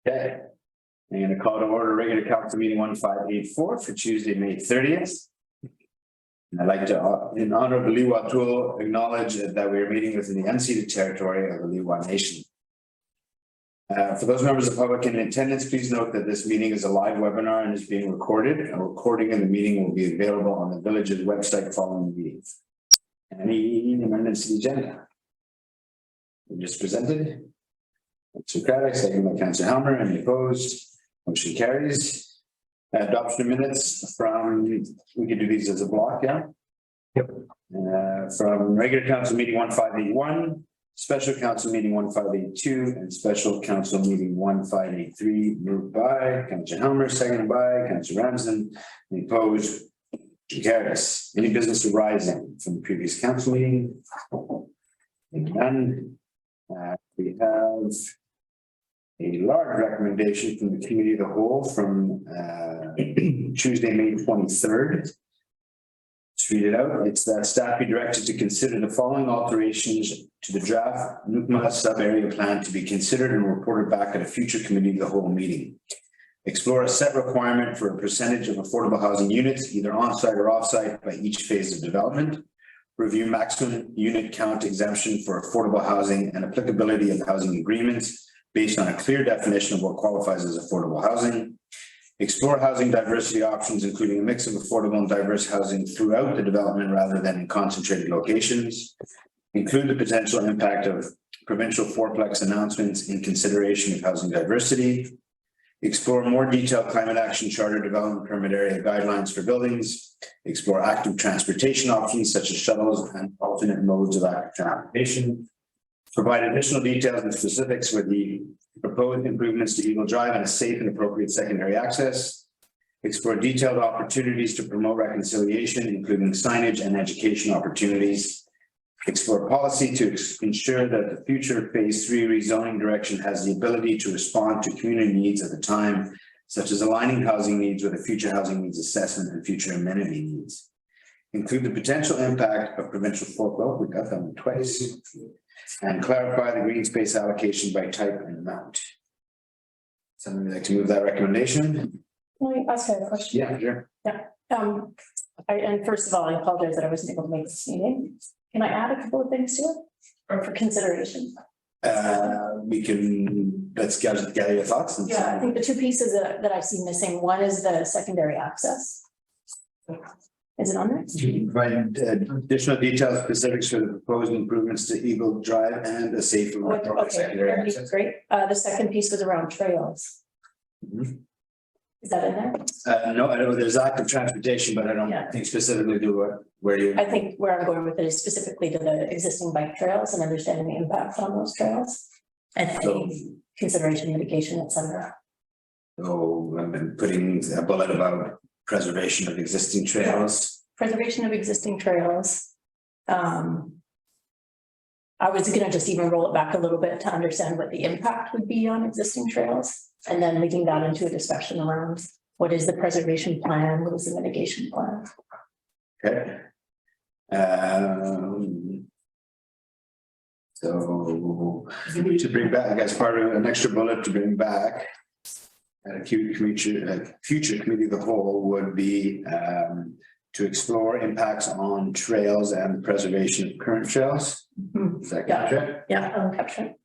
Okay. I'm going to call to order regular council meeting 1584 for Tuesday, May 30th. And I'd like to, in honor of the Lewa Tool, acknowledge that we are meeting within the unceded territory of the Lewa Nation. For those members of the public in attendance, please note that this meeting is a live webinar and is being recorded. A recording of the meeting will be available on the village's website following the meeting. Any amendments to the agenda? We just presented. Councilor Craddock, second by Councilor Helmer. Any opposed? Motion carries. Adoption of minutes from, we can do these as a block, yeah? Yep. From regular council meeting 1581, special council meeting 1582, and special council meeting 1583, moved by Councilor Helmer, seconded by Councilor Ramsden. Any opposed? Motion carries. Any business arising from the previous council meeting? None. We have a large recommendation from the committee of the whole from Tuesday, May 23rd. Let's read it out. It's that staff be directed to consider the following alterations to the draft Nukmah sub-area plan to be considered and reported back at a future committee of the whole meeting. Explore a set requirement for a percentage of affordable housing units, either on-site or off-site, by each phase of development. Review maximum unit count exemption for affordable housing and applicability of housing agreements based on a clear definition of what qualifies as affordable housing. Explore housing diversity options, including a mix of affordable and diverse housing throughout the development rather than in concentrated locations. Include the potential impact of provincial fourplex announcements in consideration of housing diversity. Explore more detailed climate action charter development permit area guidelines for buildings. Explore active transportation options such as shuttles and alternate modes of active transportation. Provide additional details and specifics for the proposed improvements to Eagle Drive and a safe and appropriate secondary access. Explore detailed opportunities to promote reconciliation, including signage and education opportunities. Explore policy to ensure that the future phase 3 rezoning direction has the ability to respond to community needs at the time, such as aligning housing needs with a future housing needs assessment and future amenity needs. Include the potential impact of provincial foreclosure, we got that one twice, and clarify the green space allocation by type and amount. Somebody would like to move that recommendation? Can I ask a question? Yeah, sure. And first of all, I apologize that I wasn't able to make this meeting. Can I add a couple of things to it or for consideration? We can, let's gather your thoughts. And Yeah, I think the two pieces that I see missing, one is the secondary access. Is it on there? Provide additional details, specifics for the proposed improvements to Eagle Drive and a safe and appropriate secondary Okay, access. great. The second piece was around trails. Is that in there? No, I know there's active transportation, but I don't think specifically where you. I think where I'm going with it is specifically to the existing bike trails and understanding the impact on those trails and consideration, mitigation, etc. So I've been putting a bullet about preservation of existing trails. Preservation of existing trails. I was going to just even roll it back a little bit to understand what the impact would be on existing trails, and then leading that into a discussion around what is the preservation plan, what is the mitigation plan. Okay. So to bring back, I guess part of an extra bullet to bring back at a future committee of the whole would be to explore impacts on trails and preservation of current trails. Is that captured? Yeah, I'm capturing.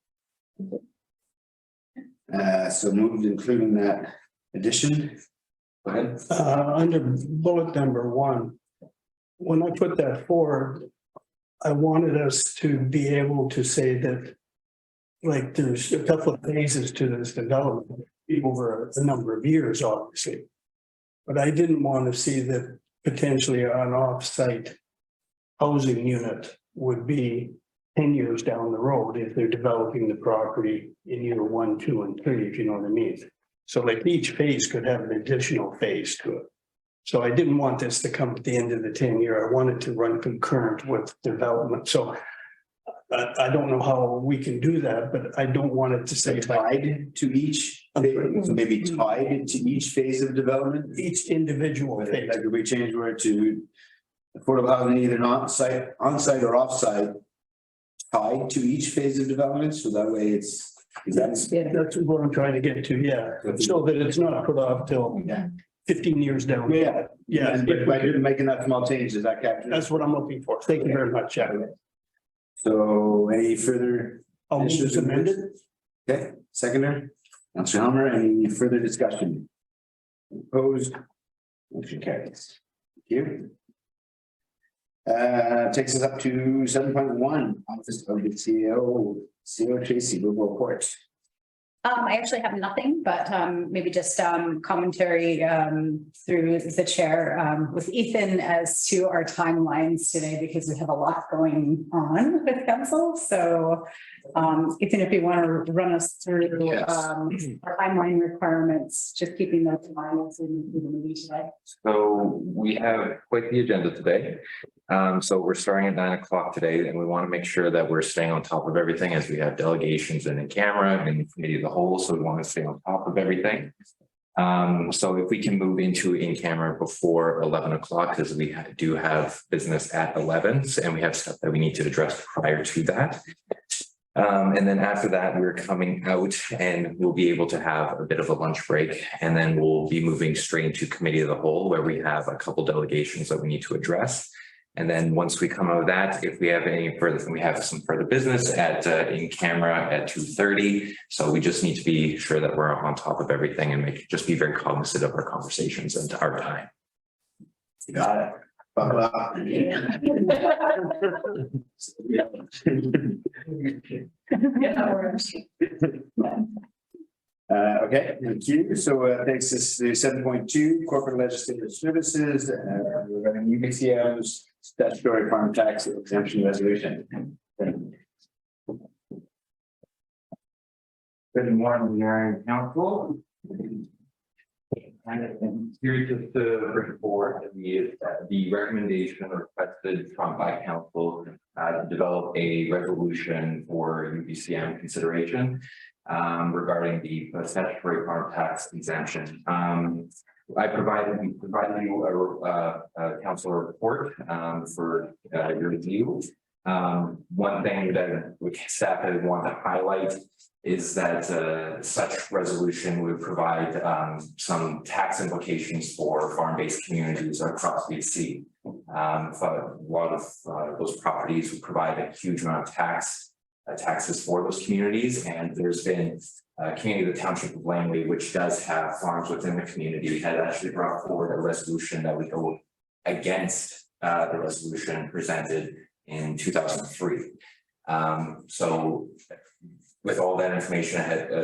So moved, including that addition. Go ahead. Under bullet number 1, when I put that forward, I wanted us to be able to say that, like, there's a couple of phases to this development over a number of years, obviously. But I didn't want to see that potentially an off-site housing unit would be 10 years down the road if they're developing the property in year 1, 2, and 3, if you know what I mean. So like each phase could have an additional phase to it. So I didn't want this to come at the end of the 10-year. I wanted to run concurrent with development. So I don't know how we can do that, but I don't want it to say tied to each, so maybe tied to each phase of development. each individual phase. Like if we change word to affordable housing, either on-site or off-site, tied to each phase of development, so that way it's That's, That's what I'm trying to get to, yeah, so that it's not put off till yeah, 15 years down. yeah, Yeah, but by making that small change, does that capture? that's what I'm looking for. Thank you very much, Jack. So any further? I'll move as amended. Okay, seconder, Councilor Helmer, any further discussion? Opposed? Motion carries. Thank you. Takes us up to 7.1, Office of the CEO Tracy, will report. I actually have nothing, but maybe just commentary through the chair with Ethan as to our timelines today, because we have a lot going on with council. So Ethan, if you want to run us through Yes. our timeline requirements, just keeping those in mind as we move through the meeting today. So we have quite the agenda today. So we're starting at 9 o'clock today, and we want to make sure that we're staying on top of everything as we have delegations and in camera and committee of the whole. So we want to stay on top of everything. So if we can move into in camera before 11 o'clock, because we do have business at 11, and we have stuff that we need to address prior to that. And then after that, we're coming out and we'll be able to have a bit of a lunch break. And then we'll be moving straight into committee of the whole, where we have a couple delegations that we need to address. And then once we come out of that, if we have any further, we have some further business at in camera at 2:30. So we just need to be sure that we're on top of everything and just be very cognizant of our conversations and our time. Got it. Buckle up. Okay, thank you. So thanks to 7.2 corporate legislative services, regarding UBCM's statutory farm tax exemption resolution. Good morning, Mayor and Council. And here just to bring forward the recommendation requested from by council to develop a resolution for UBCM consideration regarding the statutory farm tax exemption. We provided you a council report for your review. One thing that staff would want to highlight is that such resolution would provide some tax implications for farm-based communities across BC. A lot of those properties would provide a huge amount of taxes for those communities, and there's been a community, the township of Langley, which does have farms within the community, had actually brought forward a resolution that would go against the resolution presented in 2003. So with all that information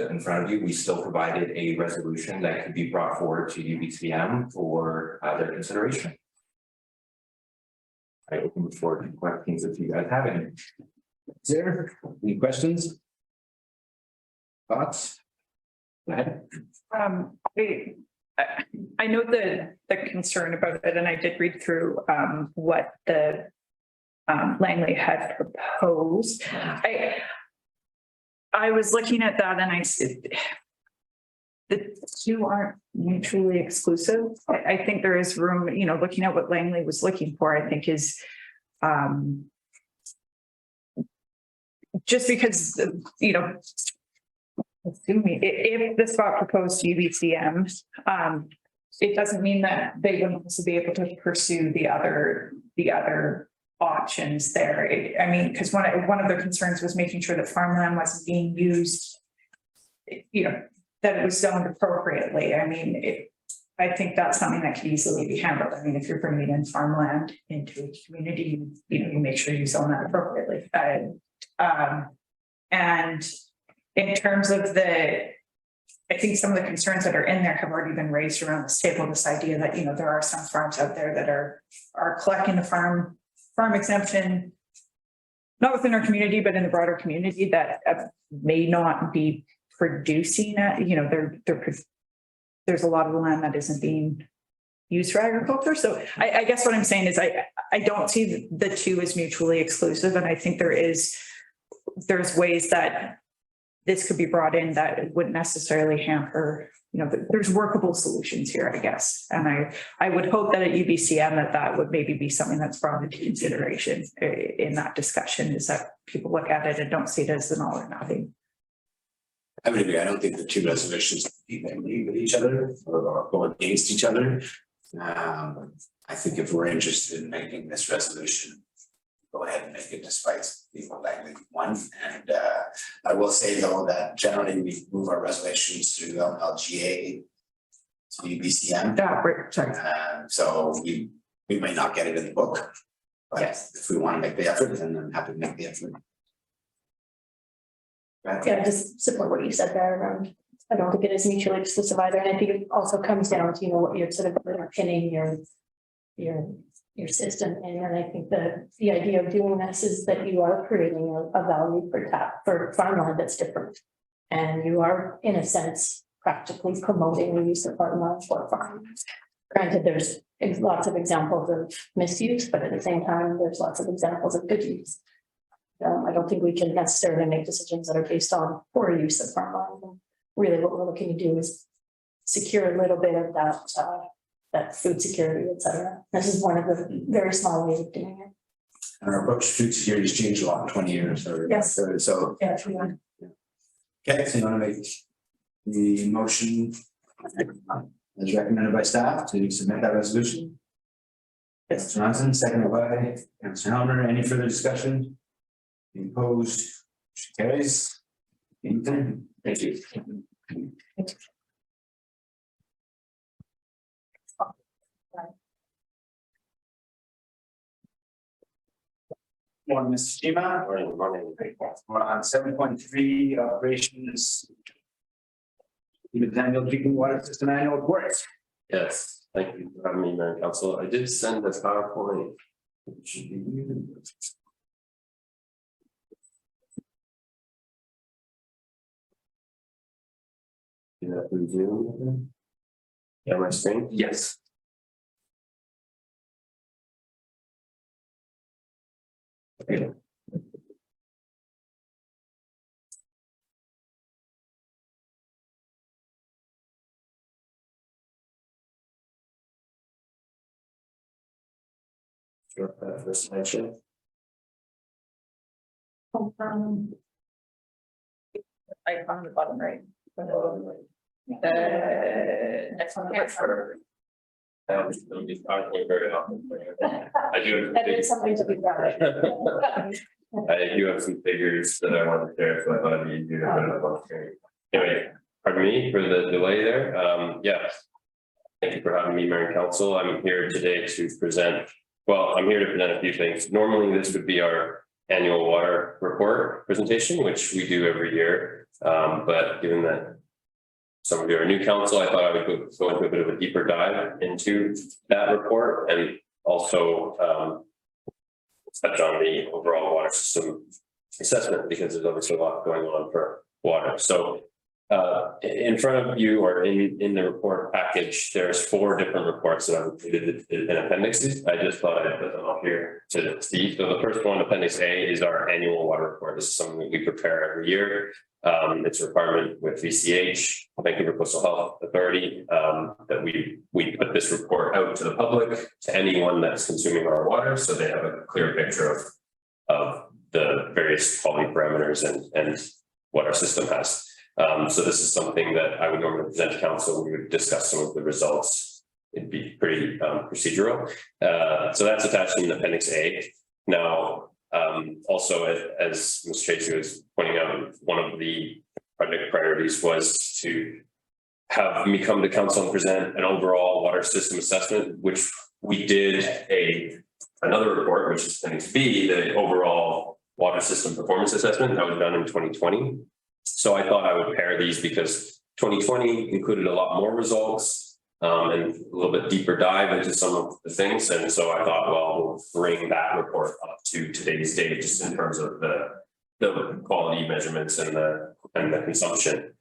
in front of you, we still provided a resolution that could be brought forward to UBCM for their consideration. I open the floor to questions if you guys have any. Is there any questions? Thoughts? Go ahead. I know the concern about it, and I did read through what the Langley had proposed. I was looking at that and I said, the two aren't mutually exclusive. I think there is room, you know, looking at what Langley was looking for, I think is just because, you know, if this got proposed to UBCM, it doesn't mean that they wouldn't also be able to pursue the other options there. I mean, because one of the concerns was making sure that farmland wasn't being used, you know, that it was zoned appropriately. I mean, I think that's something that can easily be handled. I mean, if you're bringing in farmland into a community, you know, you make sure you zone that appropriately. And in terms of I think some of the concerns that are in there have already been raised around this table, this idea that, you know, there are some farms out there that are collecting the farm exemption, not within our community, but in the broader community that may not be producing, you know, there's a lot of the land that isn't being used for agriculture. So I guess what I'm saying is I don't see the two as mutually exclusive. And I think there's ways that this could be brought in that it wouldn't necessarily hamper, you know, there's workable solutions here, I guess. And I would hope that at UBCM that would maybe be something that's brought into consideration in that discussion, is that people look at it and don't see it as an all or nothing. I would agree. I don't think the two resolutions compete with each other or go against each other. I think if we're interested in making this resolution, go ahead and make it despite the likely one. And I will say though that generally we move our resolutions through LGA to UBCM. Right, sorry. So we may not get it in the book. But Yes. if we want to make the effort, then I'm happy to make the effort. Right. Yeah, just support what you said there around, I don't think it is mutually exclusive either, and I think it also comes down to, you know, what you're sort of underpinning your system, and I think the idea of doing this is that you are creating a value for farmland that's different. And you are, in a sense, practically promoting the use of farmland for farmers. Granted, there's lots of examples of misuse, but at the same time, there's lots of examples of good use. I don't think we can necessarily make decisions that are based on poor use of farmland. Really, what we're looking to do is secure a little bit of that food security, et cetera. This is one of the very small ways of doing it. And our approach to food security has changed a lot in 20 years. Yes. So, Yeah, we are. okay, so you want to make the motion as recommended by staff to submit that resolution? Yes, Johnson, seconded by Councilor Helmer. Any further discussion? Any opposed? Motion carries. Anything? Thank you. Morning, Mr. Shima. Morning. We're on 7.3 operations. Even Daniel drinking water system annual report. Yes, thank you for having me, Mayor and Council. I did send a PowerPoint. It should be. Do that through Zoom. Yeah, my screen? Yes. Okay. Sure, first slideshow. Icon on the bottom right. Next one. Don't be PowerPoint very often. I do. That is something to be proud of. I do have some figures that I want to share, so I thought it'd be easier to put it up on screen. Anyway, pardon me for the delay there. Yes. Thank you for having me, Mayor and Council. I'm here today to present, well, I'm here to present a few things. Normally, this would be our annual water report presentation, which we do every year. But given that some of you are new council, I thought I would go into a bit of a deeper dive into that report and also touch on the overall water system assessment, because there's obviously a lot going on for water. So in front of you, or in the report package, there's 4 different reports that I've included in appendixes. I just thought I'd put them up here to see. So the first one, Appendix A, is our annual water report. This is something that we prepare every year. It's a requirement with VCH, Vancouver Coastal Health Authority, that we put this report out to the public, to anyone that's consuming our water, so they have a clear picture of the various quality parameters and what our system has. So this is something that I would normally present to council. We would discuss some of the results. It'd be pretty procedural. So that's attached in Appendix A. Now, also, as Ms. Tracy was pointing out, one of the project priorities was to have me come to council and present an overall water system assessment, which we did another report, which is Appendix B, the overall water system performance assessment that was done in 2020. So I thought I would pair these because 2020 included a lot more results and a little bit deeper dive into some of the things. And so I thought, well, we'll bring that report up to today's date, just in terms of the quality measurements and the consumption.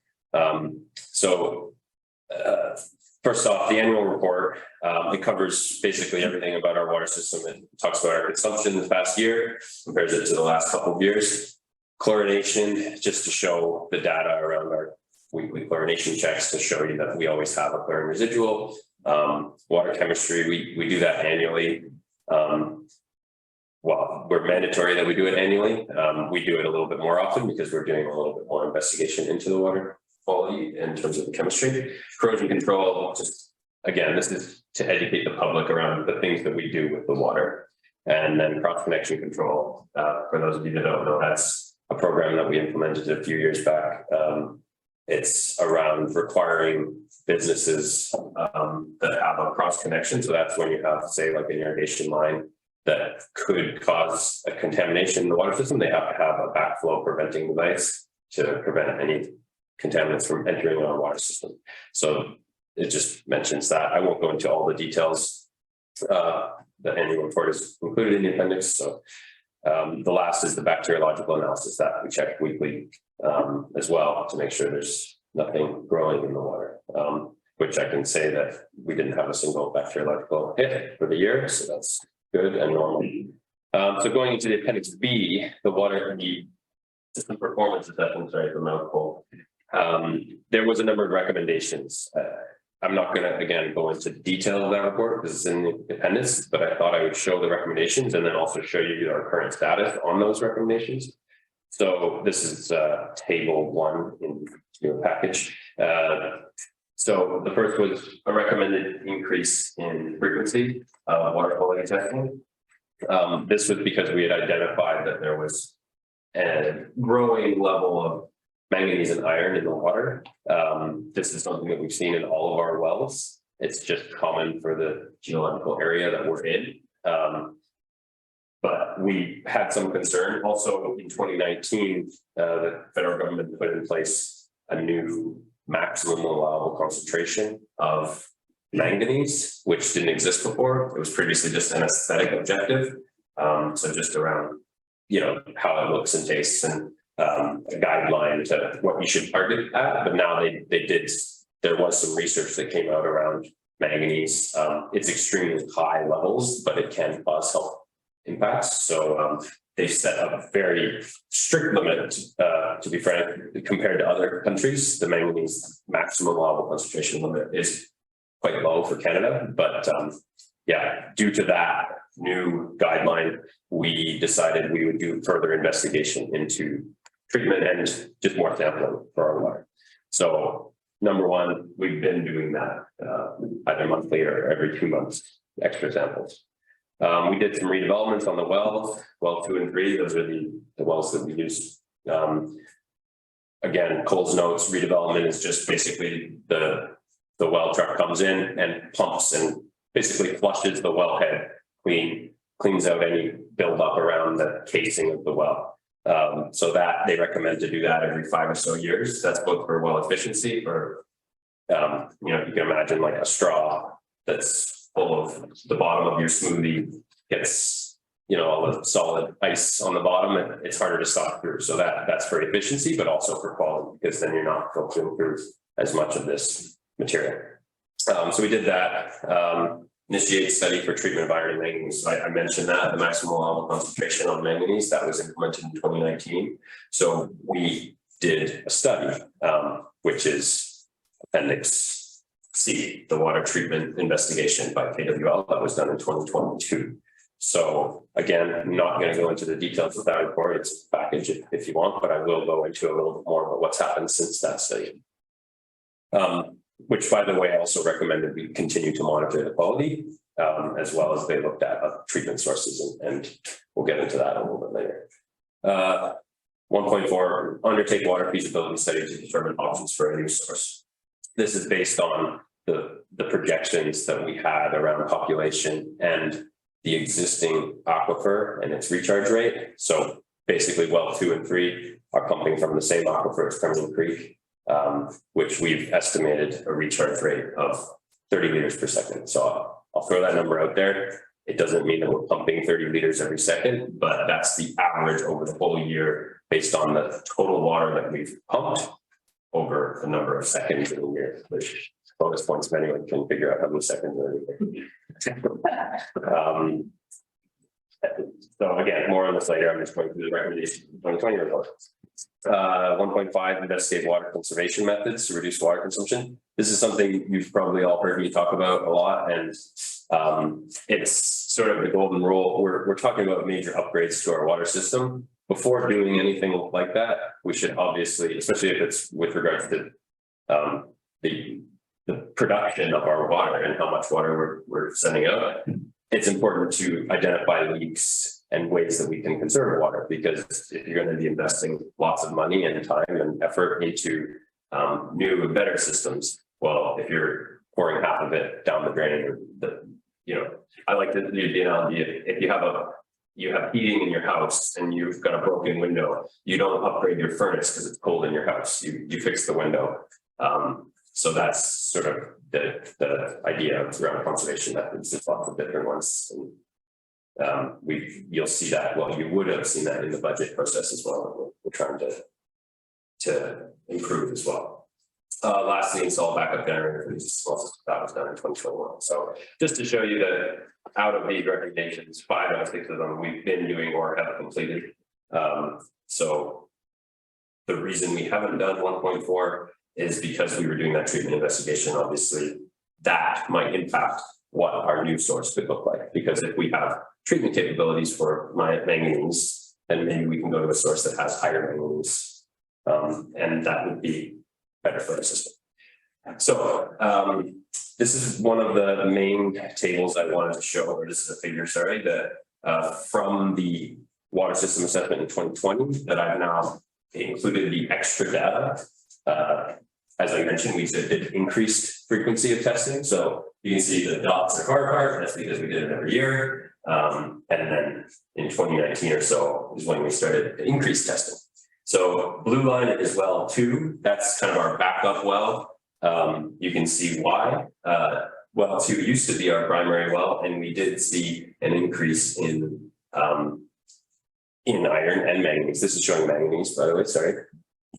First off, the annual report, it covers basically everything about our water system. It talks about our consumption in the past year, compares it to the last couple of years. Chlorination, just to show the data around our weekly chlorination checks to show you that we always have a chlorine residual. Water chemistry, we do that annually. Well, we're mandatory that we do it annually. We do it a little bit more often because we're doing a little bit more investigation into the water quality in terms of the chemistry. Corrosion control, just again, this is to educate the public around the things that we do with the water. And then cross connection control, for those of you that don't know, that's a program that we implemented a few years back. It's around requiring businesses that have a cross connection. So that's when you have, say, like an irrigation line that could cause a contamination in the water system. They have to have a backflow preventing device to prevent any contaminants from entering our water system. So it just mentions that. I won't go into all the details. The annual report is included in the appendix. So the last is the bacteriological analysis that we check weekly as well to make sure there's nothing growing in the water, which I can say that we didn't have a single bacteriological hit for the year. So that's good and normal. So going into the appendix B, the water and the system performance assessment, sorry, the mouthful. There was a number of recommendations. I'm not going to, again, go into detail of that report because it's in the appendix, but I thought I would show the recommendations and then also show you our current status on those recommendations. So this is table 1 in your package. So the first was a recommended increase in frequency of water quality testing. This was because we had identified that there was a growing level of manganese and iron in the water. This is something that we've seen in all of our wells. It's just common for the geological area that we're in. But we had some concern. Also in 2019, the federal government put in place a new maximum allowable concentration of manganese, which didn't exist before. It was previously just an aesthetic objective. So just around, how it looks and tastes and a guideline to what you should target at, but now there was some research that came out around manganese. It's extremely high levels, but it can cause health impacts. So they set up a very strict limit, to be frank, compared to other countries. The manganese maximum allowable concentration limit is quite low for Canada, but due to that new guideline, we decided we would do further investigation into treatment and just more sampling for our water. So number one, we've been doing that either monthly or every 2 months, extra samples. We did some redevelopments on the wells, well 2 and 3. Those are the wells that we use. Again, Cole's notes, redevelopment is just basically the well truck comes in and pumps and basically flushes the wellhead cleans out any buildup around the casing of the well. So that they recommend to do that every 5 or so years. That's both for well efficiency, for you can imagine like a straw that's full of the bottom of your smoothie gets all the solid ice on the bottom and it's harder to suck through. So that's for efficiency, but also for quality, because then you're not filtering through as much of this material. So we did that. Initiate study for treatment of iron and manganese. I mentioned that the maximum allowable concentration on manganese that was implemented in 2019. So we did a study, which is Appendix C, the water treatment investigation by KWL that was done in 2022. So again, I'm not going to go into the details of that report. It's a package if you want, but I will go into a little bit more about what's happened since that study. Which, by the way, I also recommended we continue to monitor the quality, as well as they looked at treatment sources, and we'll get into that a little bit later. 1.4, undertake water feasibility study to determine options for a new source. This is based on the projections that we had around population and the existing aquifer and its recharge rate. So basically, well 2 and 3 are pumping from the same aquifer as Kremlin Creek, which we've estimated a recharge rate of 30 liters per second. So I'll throw that number out there. It doesn't mean that we're pumping 30 liters every second, but that's the average over the whole year based on the total water that we've pumped over the number of seconds in a year, which bonus points if anyone can figure out how many seconds are in a year. So again, more on this later. I'm just going through the recommendation 2020 report. 1.5, investigate water conservation methods to reduce water consumption. This is something you've probably all heard me talk about a lot, and It's sort of the golden rule. We're talking about major upgrades to our water system. Before doing anything like that, we should obviously, especially if it's with regards to the production of our water and how much water we're sending out. It's important to identify leaks and ways that we can conserve water, because if you're going to be investing lots of money and time and effort into new and better systems, well, if you're pouring half of it down the drain, I like to use the analogy, if you have heating in your house and you've got a broken window, you don't upgrade your furnace because it's cold in your house, you fix the window. So that's sort of the idea around conservation methods. There's lots of different ones. And you'll see that, well, you would have seen that in the budget process as well. We're trying to improve as well. Lastly, install backup generator for these small systems. That was done in 2021. So just to show you that out of these recommendations, 5 out of 6 of them we've been doing or have completed. So the reason we haven't done 1.4 is because we were doing that treatment investigation. Obviously, that might impact what our new source could look like, because if we have treatment capabilities for manganese, then maybe we can go to a source that has higher manganese, and that would be better for the system. So this is one of the main tables I wanted to show, or this is a figure, sorry, that from the water system assessment in 2020 that I've now included the extra data. As I mentioned, we did increased frequency of testing. So you can see the dots are far apart. That's because we did it every year. And then in 2019 or so is when we started increased testing. So blue line is well 2. That's kind of our backup well. You can see why. Well 2 used to be our primary well, and we did see an increase in iron and manganese. This is showing manganese, by the way, sorry,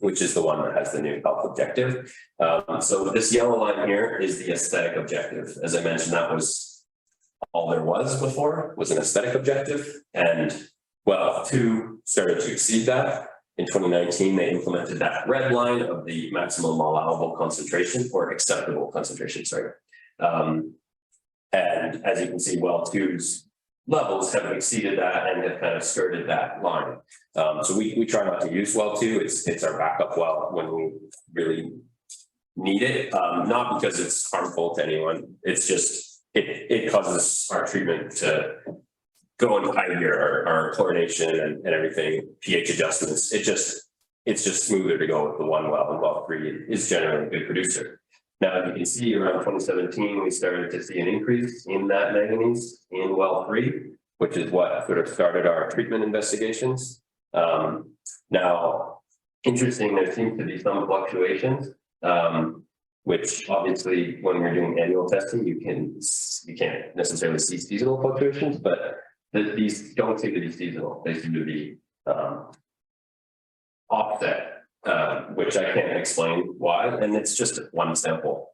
which is the one that has the new health objective. So this yellow line here is the aesthetic objective. As I mentioned, that was all there was before, was an aesthetic objective. And well 2 started to exceed that. In 2019, they implemented that red line of the maximum allowable concentration, or acceptable concentration, sorry. And as you can see, well 2's levels have exceeded that and have kind of skirted that line. So we try not to use well 2. It's our backup well when we really need it. Not because it's harmful to anyone. It's just it causes our treatment to go into high gear, our chlorination and everything, pH adjustments. It's just smoother to go with the one well, and well 3 is generally a good producer. Now, you can see around 2017, we started to see an increase in that manganese in well 3, which is what sort of started our treatment investigations. Now, interesting, there seems to be some fluctuations, which obviously when we're doing annual testing, you can't necessarily see seasonal fluctuations, but these don't seem to be seasonal. They seem to be offset. Which I can't explain why, and it's just one sample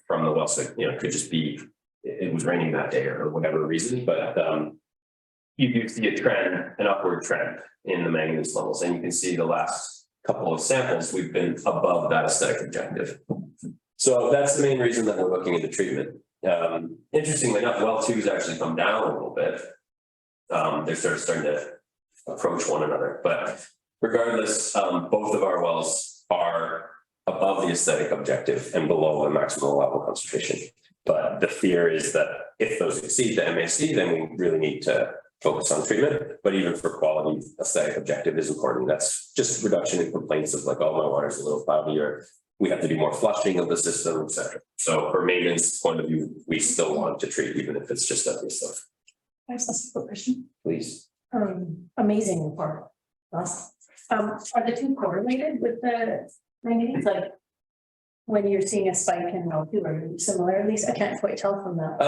from the well. So it could just be it was raining that day or whatever reason, but you do see a trend, an upward trend in the manganese levels, and you can see the last couple of samples we've been above that aesthetic objective. So that's the main reason that we're looking into treatment. Interestingly enough, well 2 has actually come down a little bit. They're sort of starting to approach one another, but regardless, both of our wells are above the aesthetic objective and below the maximum allowable concentration. But the fear is that if those exceed the MAC, then we really need to focus on treatment. But even for quality, aesthetic objective is important. That's just reduction in complaints of like, oh, my water's a little cloudy, or we have to do more flushing of the system, etc. So for maintenance point of view, we still want to treat, even if it's just ugly stuff. I have a simple question. Please. Amazing report. Awesome. Are the 2 correlated with the manganese? Like when you're seeing a spike in well 2, are you similar? At least I can't quite tell from that.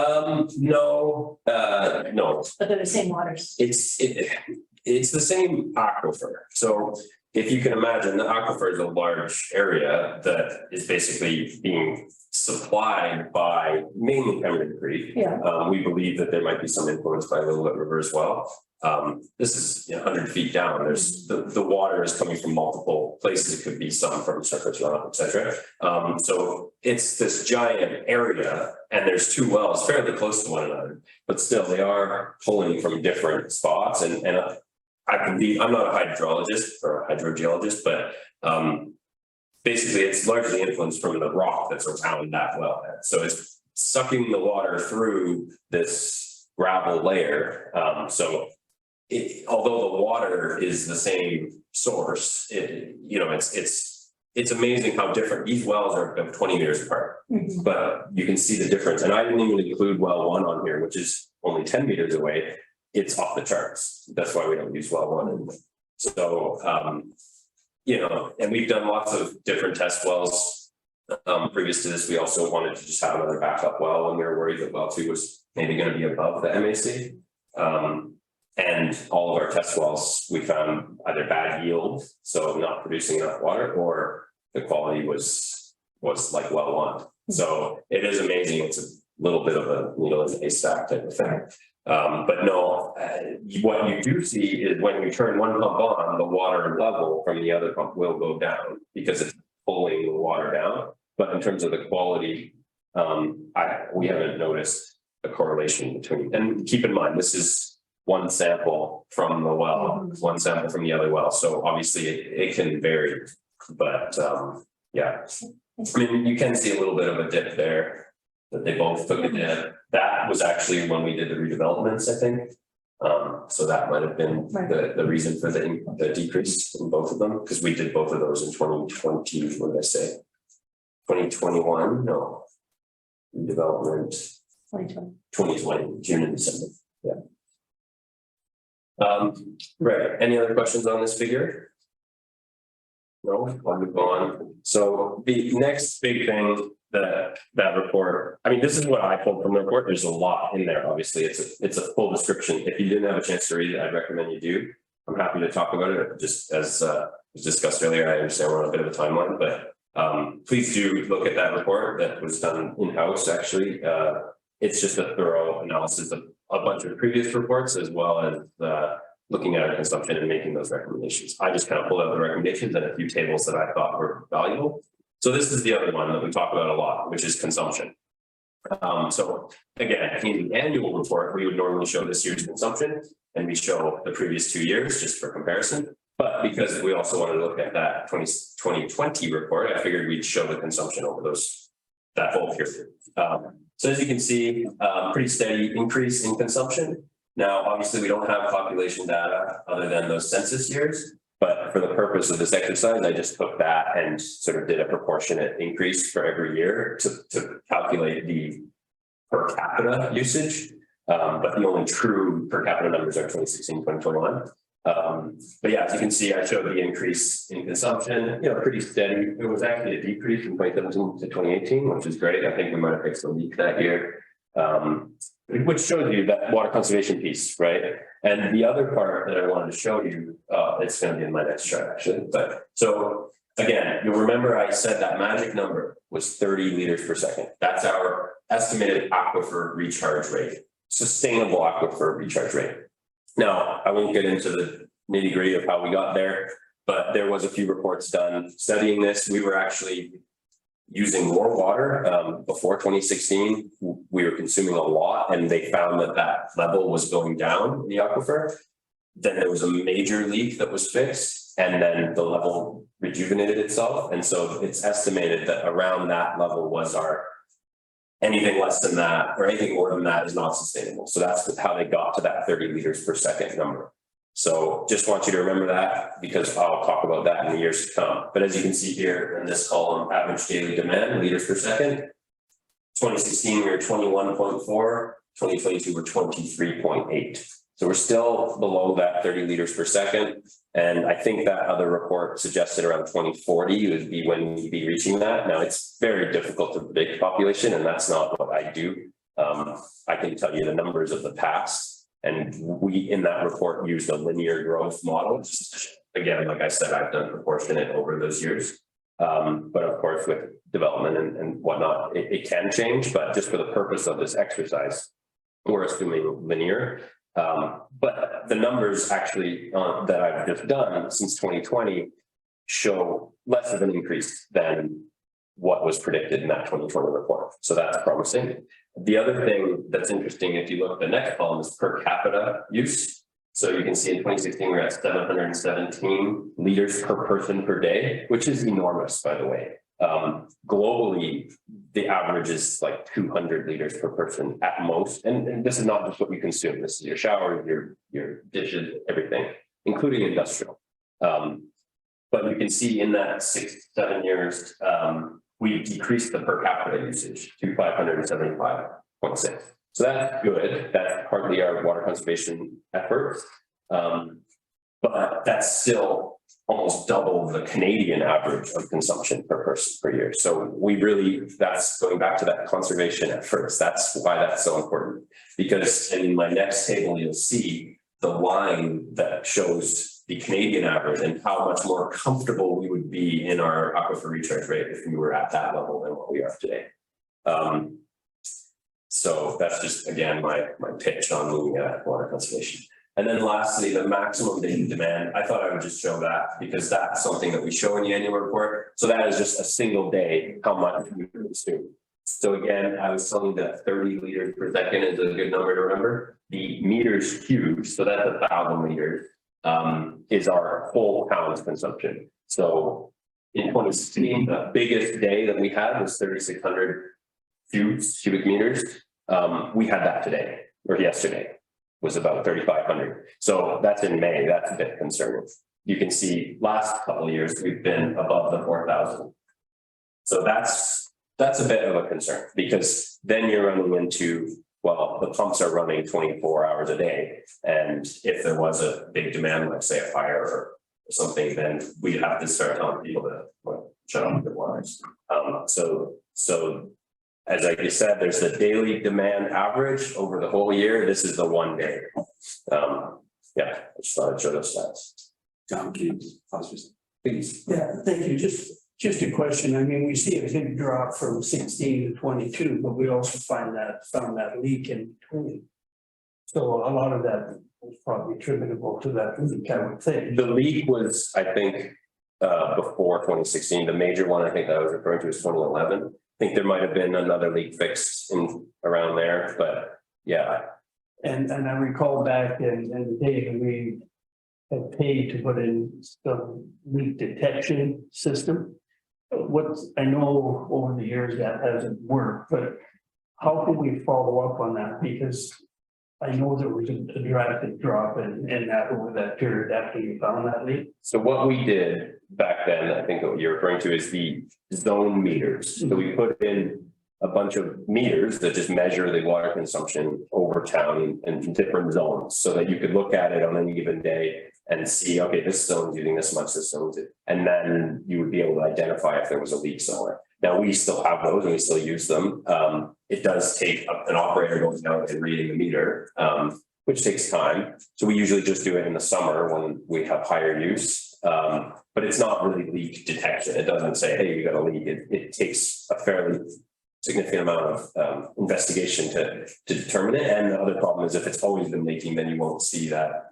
No. But they're the same waters. It's the same aquifer. So if you can imagine, the aquifer is a large area that is basically being supplied by mainly Pemmican Creek. Yeah. We believe that there might be some influence by Lillooet River as well. This is 100 feet down. There's the water is coming from multiple places. It could be some from surface runoff, etc. So it's this giant area, and there's two wells fairly close to one another, but still they are pulling from different spots. And I believe, I'm not a hydrologist or a hydrogeologist, but basically it's largely influenced from the rock that's around that wellhead. So it's sucking the water through this gravel layer. Although the water is the same source, it's amazing how different these wells are. 20 meters apart, but you can see the difference. And I didn't even include well 1 on here, which is only 10 meters away. It's off the charts. That's why we don't use well 1. And so, and we've done lots of different test wells. Previous to this, we also wanted to just have another backup well when we were worried that well 2 was maybe going to be above the MAC. And all of our test wells, we found either bad yield, so not producing enough water, or the quality was like well 1. So it is amazing. It's a little bit of a needle in a haystack type of thing. But no, what you do see is when you turn one pump on, the water level from the other pump will go down because it's pulling the water down. But in terms of the quality, we haven't noticed a correlation between. And keep in mind, this is one sample from the well, one sample from the other well. So obviously it can vary, but yeah. I mean, you can see a little bit of a dip there that they both took a dip. That was actually when we did the redevelopments, I think. So that might have been the reason for the decrease in both of them, because we did both of those in 2020. What did I say? 2021? No. Redevelopment. 2020, June and December. Yeah. Right. Any other questions on this figure? No, I'll move on. So the next big thing that report, I mean, this is what I pulled from the report. There's a lot in there. Obviously, it's a full description. If you didn't have a chance to read it, I'd recommend you do. I'm happy to talk about it. Just as was discussed earlier, I understand we're on a bit of a timeline, but please do look at that report that was done in-house. Actually, it's just a thorough analysis of a bunch of previous reports, as well as looking at our consumption and making those recommendations. I just kind of pulled out the recommendations and a few tables that I thought were valuable. So this is the other one that we talk about a lot, which is consumption. So again, in the annual report, we would normally show this year's consumption, and we show the previous 2 years just for comparison. But because we also wanted to look at that 2020 report, I figured we'd show the consumption over that whole period. So as you can see, pretty steady increase in consumption. Now, obviously, we don't have population data other than those census years, but for the purpose of this exercise, I just took that and sort of did a proportionate increase for every year to calculate the per capita usage. But the only true per capita numbers are 2016, 2021. But yeah, as you can see, I showed the increase in consumption, pretty steady. It was actually a decrease from 2017 to 2018, which is great. I think we might have fixed a leak that year. Which shows you that water conservation piece, right? And the other part that I wanted to show you, it's going to be in my next chart actually. But so again, you'll remember I said that magic number was 30 liters per second. That's our estimated aquifer recharge rate, sustainable aquifer recharge rate. Now, I won't get into the nitty-gritty of how we got there, but there was a few reports done studying this. We were actually using more water before 2016. We were consuming a lot, and they found that level was going down in the aquifer. Then there was a major leak that was fixed, and then the level rejuvenated itself. And so it's estimated that around that level was anything less than that or anything more than that is not sustainable. So that's how they got to that 30 liters per second number. So just want you to remember that, because I'll talk about that in the years to come. But as you can see here in this column, average daily demand liters per second, 2016 we were 21.4, 2022 we're 23.8. So we're still below that 30 liters per second. And I think that other report suggested around 2040 would be when we'd be reaching that. Now it's very difficult to predict population, and that's not what I do. I can tell you the numbers of the past. And we, in that report, used a linear growth model. Again, like I said, I've done proportionate over those years. But of course, with development and whatnot, it can change. But just for the purpose of this exercise, we're assuming linear. But the numbers actually that I've just done since 2020 show less of an increase than what was predicted in that 2020 report. So that's promising. The other thing that's interesting, if you look at the next column, is per capita use. So you can see in 2016, we're at 717 liters per person per day, which is enormous, by the way. Globally, the average is like 200 liters per person at most. And this is not just what you consume. This is your showers, your dishes, everything, including industrial. But you can see in that 6-7 years, we decreased the per capita usage to 575.6. So that's good. That's partly our water conservation efforts. But that's still almost double the Canadian average of consumption per person per year. So we really, that's going back to that conservation efforts. That's why that's so important. Because in my next table, you'll see the line that shows the Canadian average and how much more comfortable we would be in our aquifer recharge rate if we were at that level than what we are today. So that's just, again, my pitch on moving at water conservation. And then lastly, the maximum daily demand, I thought I would just show that because that's something that we show in the annual report. So that is just a single day, how much we consume. So again, I was telling you that 30 liters per second is a good number to remember. The meters cubed, so that's 1,000 liters, is our whole pounds consumption. So in 2016, the biggest day that we had was 3,600 cubic meters. We had that today or yesterday was about 3,500. So that's in May. That's a bit concerning. You can see last couple of years we've been above the 4,000. So that's a bit of a concern because then you're running into, well, the pumps are running 24 hours a day. And if there was a big demand, like say a fire or something, then we'd have to start telling people to shut off their waters. So as I just said, there's the daily demand average over the whole year. This is the 1 day. Yeah, I just thought I'd show those stats. John, please. Yeah, thank you. Just a question. I mean, we see a big drop from 16 to 22, but we also found that leak in between. So a lot of that was probably attributable to that leak, I would think. The leak was, I think, before 2016. The major one I think that I was referring to is 2011. I think there might have been another leak fixed in around there, but yeah. And I recall back in the day when we had paid to put in some leak detection system. What I know over the years that hasn't worked, but how can we follow up on that? Because I know there was a drastic drop in that over that period after you found that leak. So what we did back then, I think what you're referring to is the zone meters. So we put in a bunch of meters that just measure the water consumption over town in different zones so that you could look at it on any given day and see, okay, this zone's using this much, this zone's it. And then you would be able to identify if there was a leak somewhere. Now we still have those and we still use them. It does take an operator going out and reading the meter, which takes time. So we usually just do it in the summer when we have higher use. But it's not really leak detection. It doesn't say, hey, you got a leak. It takes a fairly significant amount of investigation to determine it. And the other problem is if it's always been leaking, then you won't see that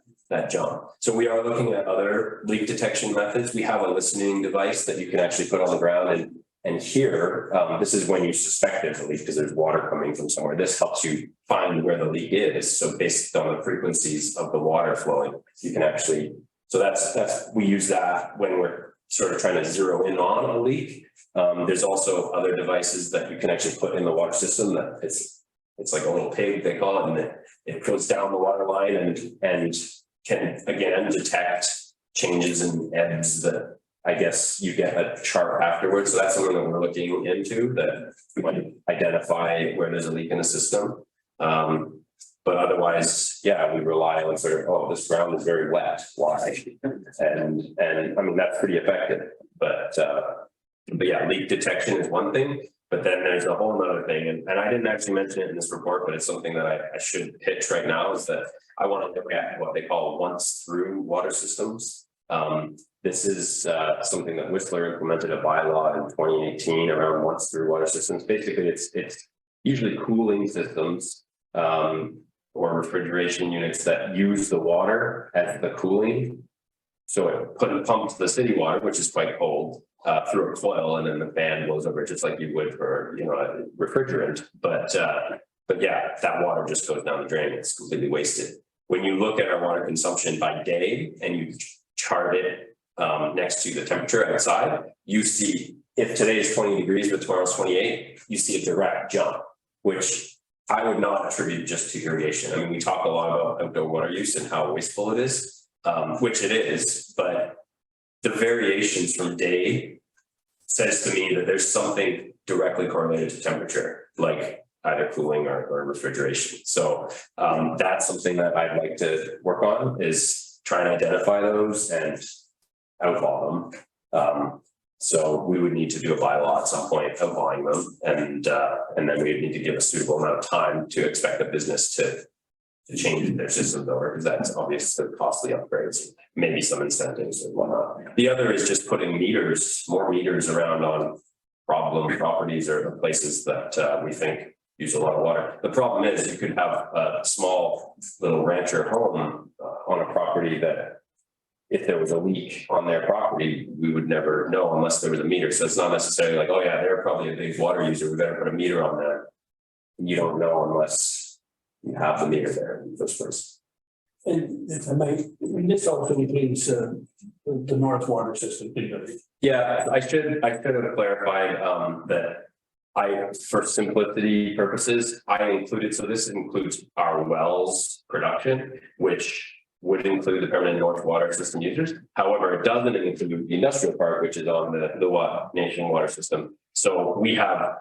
jump. So we are looking at other leak detection methods. We have a listening device that you can actually put on the ground and hear. This is when you suspect there's a leak because there's water coming from somewhere. This helps you find where the leak is. So based on the frequencies of the water flowing, you can actually, so that's we use that when we're sort of trying to zero in on a leak. There's also other devices that you can actually put in the water system that it's like a little pig, they call it, and it goes down the water line and can again detect changes in ebbs that I guess you get a chart afterwards. So that's something that we're looking into that we might identify where there's a leak in the system. But otherwise, yeah, we rely on sort of, oh, this ground is very wet. Why? And I mean, that's pretty effective. But yeah, leak detection is one thing. But then there's a whole other thing. And I didn't actually mention it in this report, but it's something that I should pitch right now is that I want to look at what they call once through water systems. This is something that Whistler implemented a bylaw in 2018 around once through water systems. Basically, it's usually cooling systems or refrigeration units that use the water as the cooling. So it pumps the city water, which is quite cold, through a coil, and then the fan blows over it just like you would for, you know, a refrigerant. But yeah, that water just goes down the drain. It's completely wasted. When you look at our water consumption by day and you chart it next to the temperature outside, you see if today is 20 degrees but tomorrow's 28, you see a direct jump, which I would not attribute just to irrigation. I mean, we talk a lot about outdoor water use and how wasteful it is. Which it is, but the variations from day says to me that there's something directly correlated to temperature, like either cooling or refrigeration. So that's something that I'd like to work on, is try and identify those and outlaw them. So we would need to do a bylaw at some point outlawing them, and then we would need to give a suitable amount of time to expect a business to change their systems over, because that's obviously costly upgrades, maybe some incentives and whatnot. The other is just putting meters, more meters around on problem properties or places that we think use a lot of water. The problem is you could have a small little rancher home on a property that if there was a leak on their property, we would never know unless there was a meter. So it's not necessarily like, oh yeah, they're probably a big water user, we better put a meter on that. You don't know unless you have the meter there in the first place. And if I might, this also includes the North Water System. Yeah, I should have clarified that for simplicity purposes, I included, so this includes our wells production, which would include the permanent North Water System users. However, it doesn't include the industrial park, which is on the Nation Water System. So we have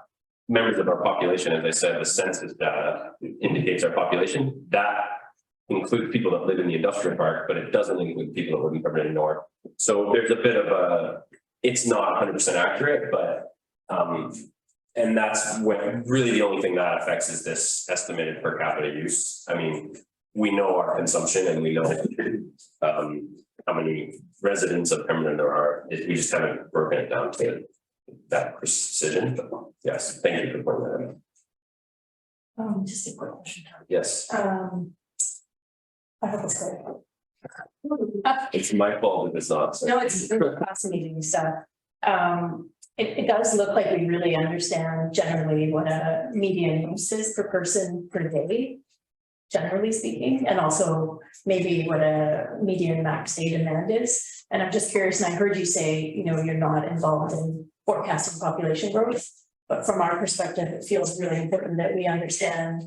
members of our population, as I said, the census data indicates our population. That includes people that live in the industrial park, but it doesn't include people that live in permanent north. So there's a bit of it's not 100% accurate, but and that's when really the only thing that affects is this estimated per capita use. I mean, we know our consumption and we know how many residents of permanent there are. We just haven't broken it down to that precision, but yes, thank you for pointing that out. Just a quick question. Yes, I hope it's good. it's my fault if it's not. So. No, it's really fascinating stuff. It does look like we really understand generally what a median use is per person per day, generally speaking, and also maybe what a median max day demand is. And I'm just curious, and I heard you say, you know, you're not involved in forecasting population growth, but from our perspective, it feels really important that we understand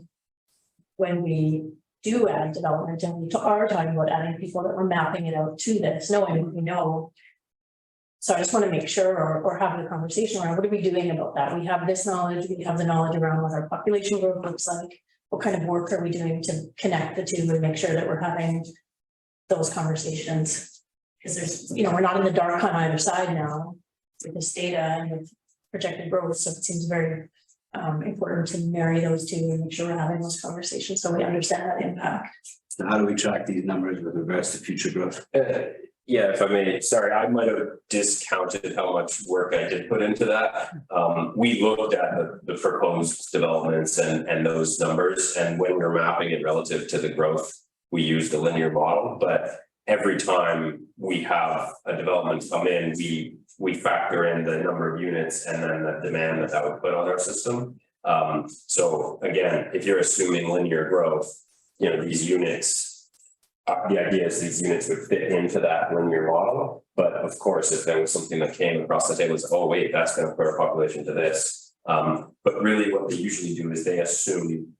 when we do add development and we are talking about adding people, that we're mapping it out to this, knowing what we know. So I just want to make sure or have the conversation around what are we doing about that? We have this knowledge, we have the knowledge around what our population growth looks like. What kind of work are we doing to connect the two and make sure that we're having those conversations? Because there's, you know, we're not in the dark on either side now with this data and with projected growth. So it seems very important to marry those two and make sure we're having those conversations so we understand that impact. So how do we track these numbers with regards to future growth? Yeah, if I may, sorry, I might have discounted how much work I did put into that. We looked at the proposed developments and those numbers, and when we were mapping it relative to the growth, we used a linear model, but every time we have a development come in, we factor in the number of units and then the demand that would put on our system. So again, if you're assuming linear growth, you know, these units, the idea is these units would fit into that linear model. But of course, if there was something that came across the table, is, oh wait, that's going to put our population to this. But really what they usually do is they assume,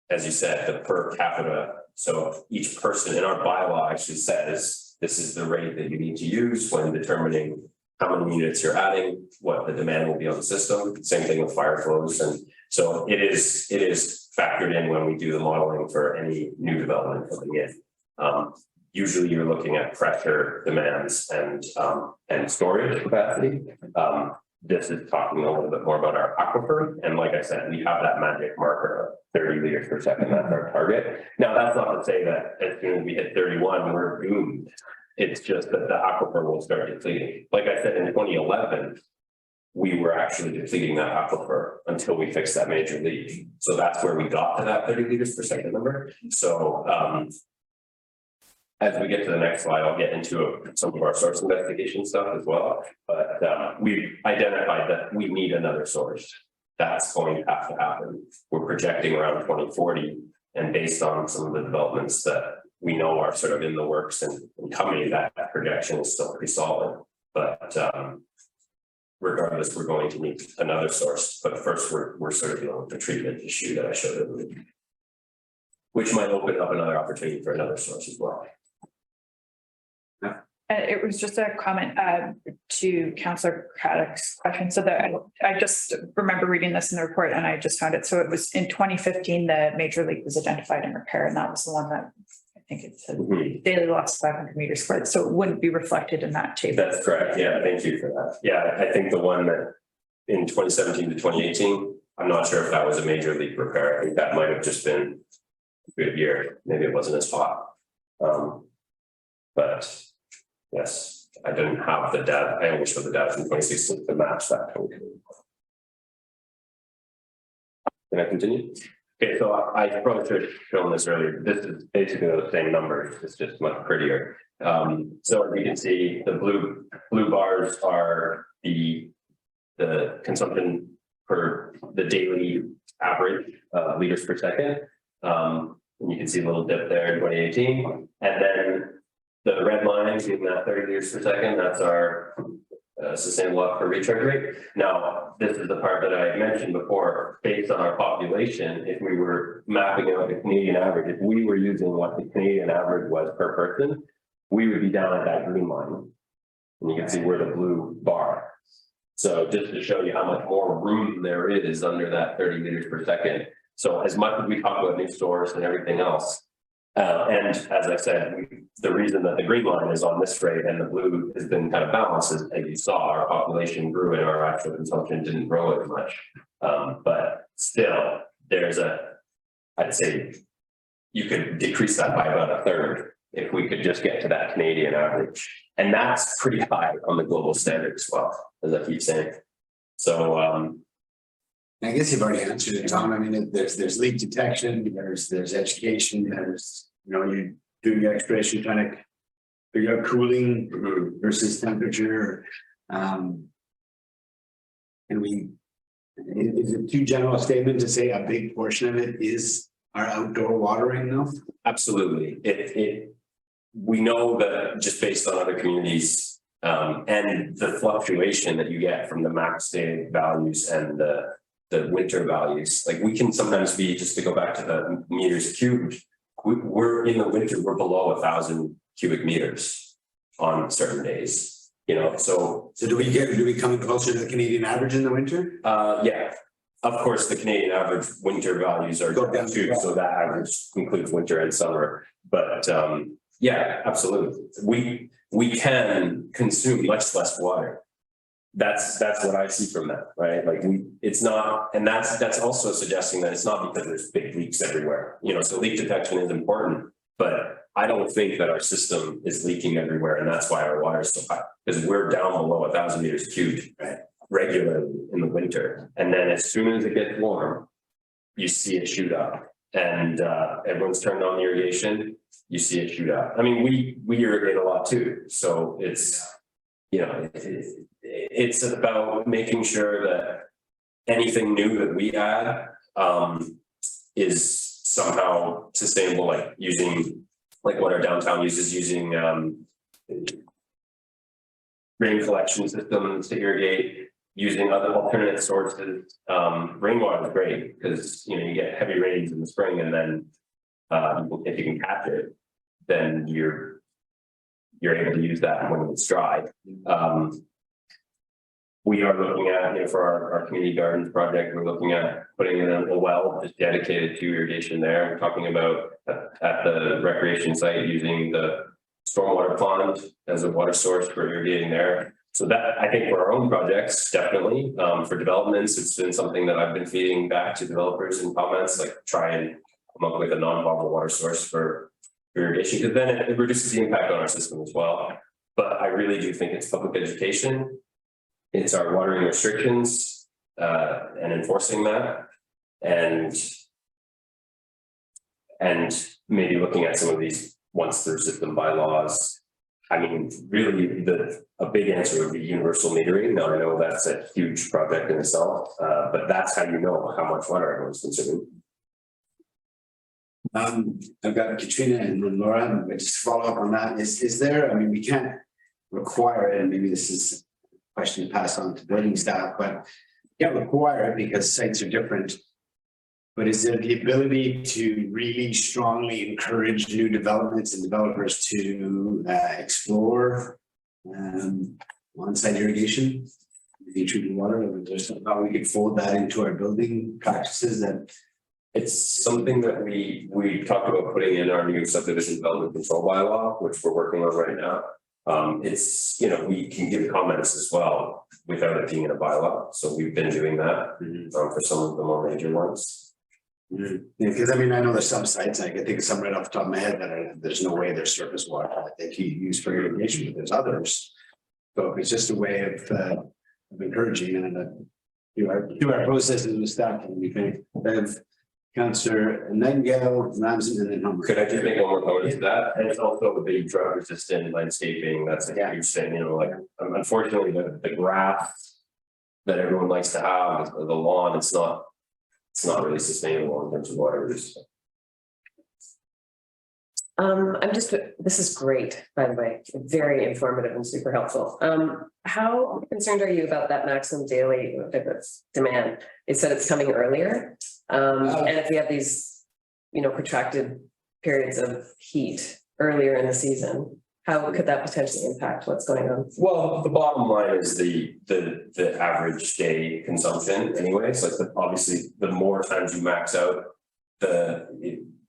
as you said, the per capita. So each person in our bylaw actually says, this is the rate that you need to use when determining how many units you're adding, what the demand will be on the system. Same thing with fire flows. And so it is factored in when we do the modeling for any new development coming in. Usually you're looking at pressure demands and storage capacity. This is talking a little bit more about our aquifer. And like I said, we have that magic marker of 30 liters per second. That's our target. Now, that's not to say that as soon as we hit 31, we're doomed. It's just that the aquifer will start depleting. Like I said, in 2011, we were actually depleting that aquifer until we fixed that major leak. So that's where we got to that 30 liters per second number. So as we get to the next slide, I'll get into some of our source investigation stuff as well. But we've identified that we need another source. That's going to have to happen. We're projecting around 2040, and based on some of the developments that we know are sort of in the works and coming, that projection is still pretty solid. But regardless, we're going to need another source. But first, we're sort of dealing with the treatment issue that I showed earlier, which might open up another opportunity for another source as well. It was just a comment to Councillor Craddock's question. So that I just remember reading this in the report and I just found it. So it was in 2015, the major leak was identified and repair, and that was the one that I think it said daily loss 500 meters squared. So it wouldn't be reflected in that table. That's correct. Yeah, thank you for that. Yeah, I think the one that in 2017 to 2018, I'm not sure if that was a major leak repair. I think that might have just been a good year. Maybe it wasn't as hot. But yes, I didn't have the data. I only showed the data from 2016 to match that. Can I continue? Okay, so I probably should have shown this earlier. This is basically the same numbers. It's just much prettier. So as you can see, the blue bars are the consumption per the daily average liters per second. And you can see a little dip there in 2018, and then the red line being that 30 liters per second, that's our sustainable aquifer recharge rate. Now, this is the part that I mentioned before. Based on our population, if we were mapping out the Canadian average, if we were using what the Canadian average was per person, we would be down at that green line. And you can see we're the blue bar. So just to show you how much more room there is under that 30 liters per second. So as much as we talk about new source and everything else, and as I said, the reason that the green line is on this rate and the blue has been kind of balanced is, as you saw, our population grew and our actual consumption didn't grow as much. But still, there's I'd say you could decrease that by about a third if we could just get to that Canadian average. And that's pretty high on the global standard as well, as I keep saying. So I guess you've already answered it, Tom. I mean, there's leak detection, there's education, there's, you're doing your exploration, trying to figure out cooling versus temperature. And is it too general a statement to say a big portion of it is our outdoor watering though? Absolutely. We know that just based on other communities and the fluctuation that you get from the max day values and the winter values, like we can sometimes be, just to go back to the meters cubed, we're in the winter, we're below 1,000 cubic meters on certain days, so do we come closer to the Canadian average in the winter? Yeah, of course, the Canadian average winter values are down too, so that average includes winter and summer, but yeah, absolutely. We can consume much less water. That's what I see from that, right? Like it's not, and that's also suggesting that it's not because there's big leaks everywhere. So leak detection is important, but I don't think that our system is leaking everywhere, and that's why our water is so high, because we're down below 1,000 meters cubed regularly in the winter, and then as soon as it gets warm, you see it shoot up, and everyone's turned on the irrigation, you see it shoot up. I mean, we irrigate a lot too, so it's it's about making sure that anything new that we add is somehow sustainable, like using, like what our downtown uses, using rain collection systems to irrigate, using other alternate sources. Rainwater is great because you get heavy rains in the spring, and then if you can catch it, then you're able to use that when it's dry. We are looking at, for our community gardens project, we're looking at putting in a well just dedicated to irrigation there. We're talking about at the recreation site using the stormwater pond as a water source for irrigating there. So that, I think, for our own projects, definitely. For developments, it's been something that I've been feeding back to developers in comments, like try and come up with a non-potable water source for irrigation, because then it reduces the impact on our system as well. But I really do think it's public education. It's our watering restrictions, and enforcing that. And maybe looking at some of these once through system bylaws. I mean, really, a big answer would be universal metering. Now, I know that's a huge project in itself, but that's how you know how much water everyone's consuming. I've got Katrina and then Laura, but just to follow up on that, is there, I mean, we can't require it, and maybe this is a question to pass on to building staff, but you can't require it because sites are different. But is there the ability to really strongly encourage new developments and developers to explore on-site irrigation? The treated water, or is there somehow we could fold that into our building practices that? It's something that we talked about putting in our new subdivision development control bylaw, which we're working on right now. It's, you know, we can give comments as well without it being in a bylaw. So we've been doing that for some of the more major ones. Yeah, because I mean, I know there's some sites, I can think of some right off the top of my head that are, there's no way there's surface water that they can use for irrigation, but there's others. So it's just a way of encouraging and do our processes with staff, and we think of Councillor Nightingale, Ramsden, and then Humber. Could I just make one more comment to that? And it's also the drought resistant landscaping. That's a huge thing, you know, like unfortunately the grass that everyone likes to have, the lawn, it's not really sustainable in terms of water use. This is great, by the way, very informative and super helpful. How concerned are you about that maximum daily demand? It said it's coming earlier. And if we have these, you know, protracted periods of heat earlier in the season, how could that potentially impact what's going on? Well, the bottom line is the average day consumption anyways, like obviously the more times you max out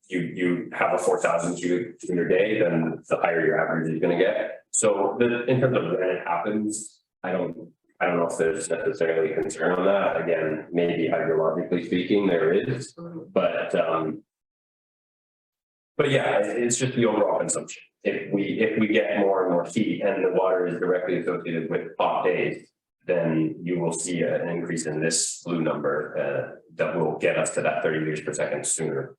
you have a 4,000 cubic in your day, then the higher your average is going to get. So in terms of when it happens, I don't know if there's necessarily a concern on that. Again, maybe hydrologically speaking, there is, but yeah, it's just the overall consumption. If we get more and more heat and the water is directly associated with hot days, then you will see an increase in this blue number that will get us to that 30 liters per second sooner.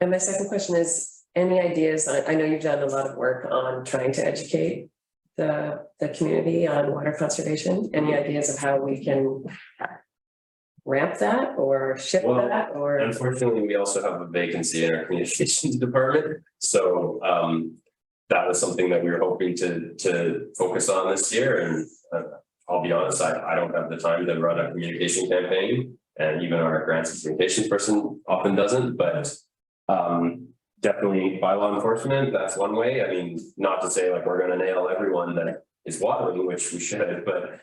And my second question is, any ideas? I know you've done a lot of work on trying to educate the community on water conservation. Any ideas of how we can ramp that or shift that? Or unfortunately, we also have a vacancy in our communications department. So that was something that we were hoping to focus on this year. And I'll be honest, I don't have the time to run a communication campaign, and even our grants and communications person often doesn't. But definitely bylaw enforcement, that's one way. I mean, not to say like we're going to nail everyone that is watering, which we should, but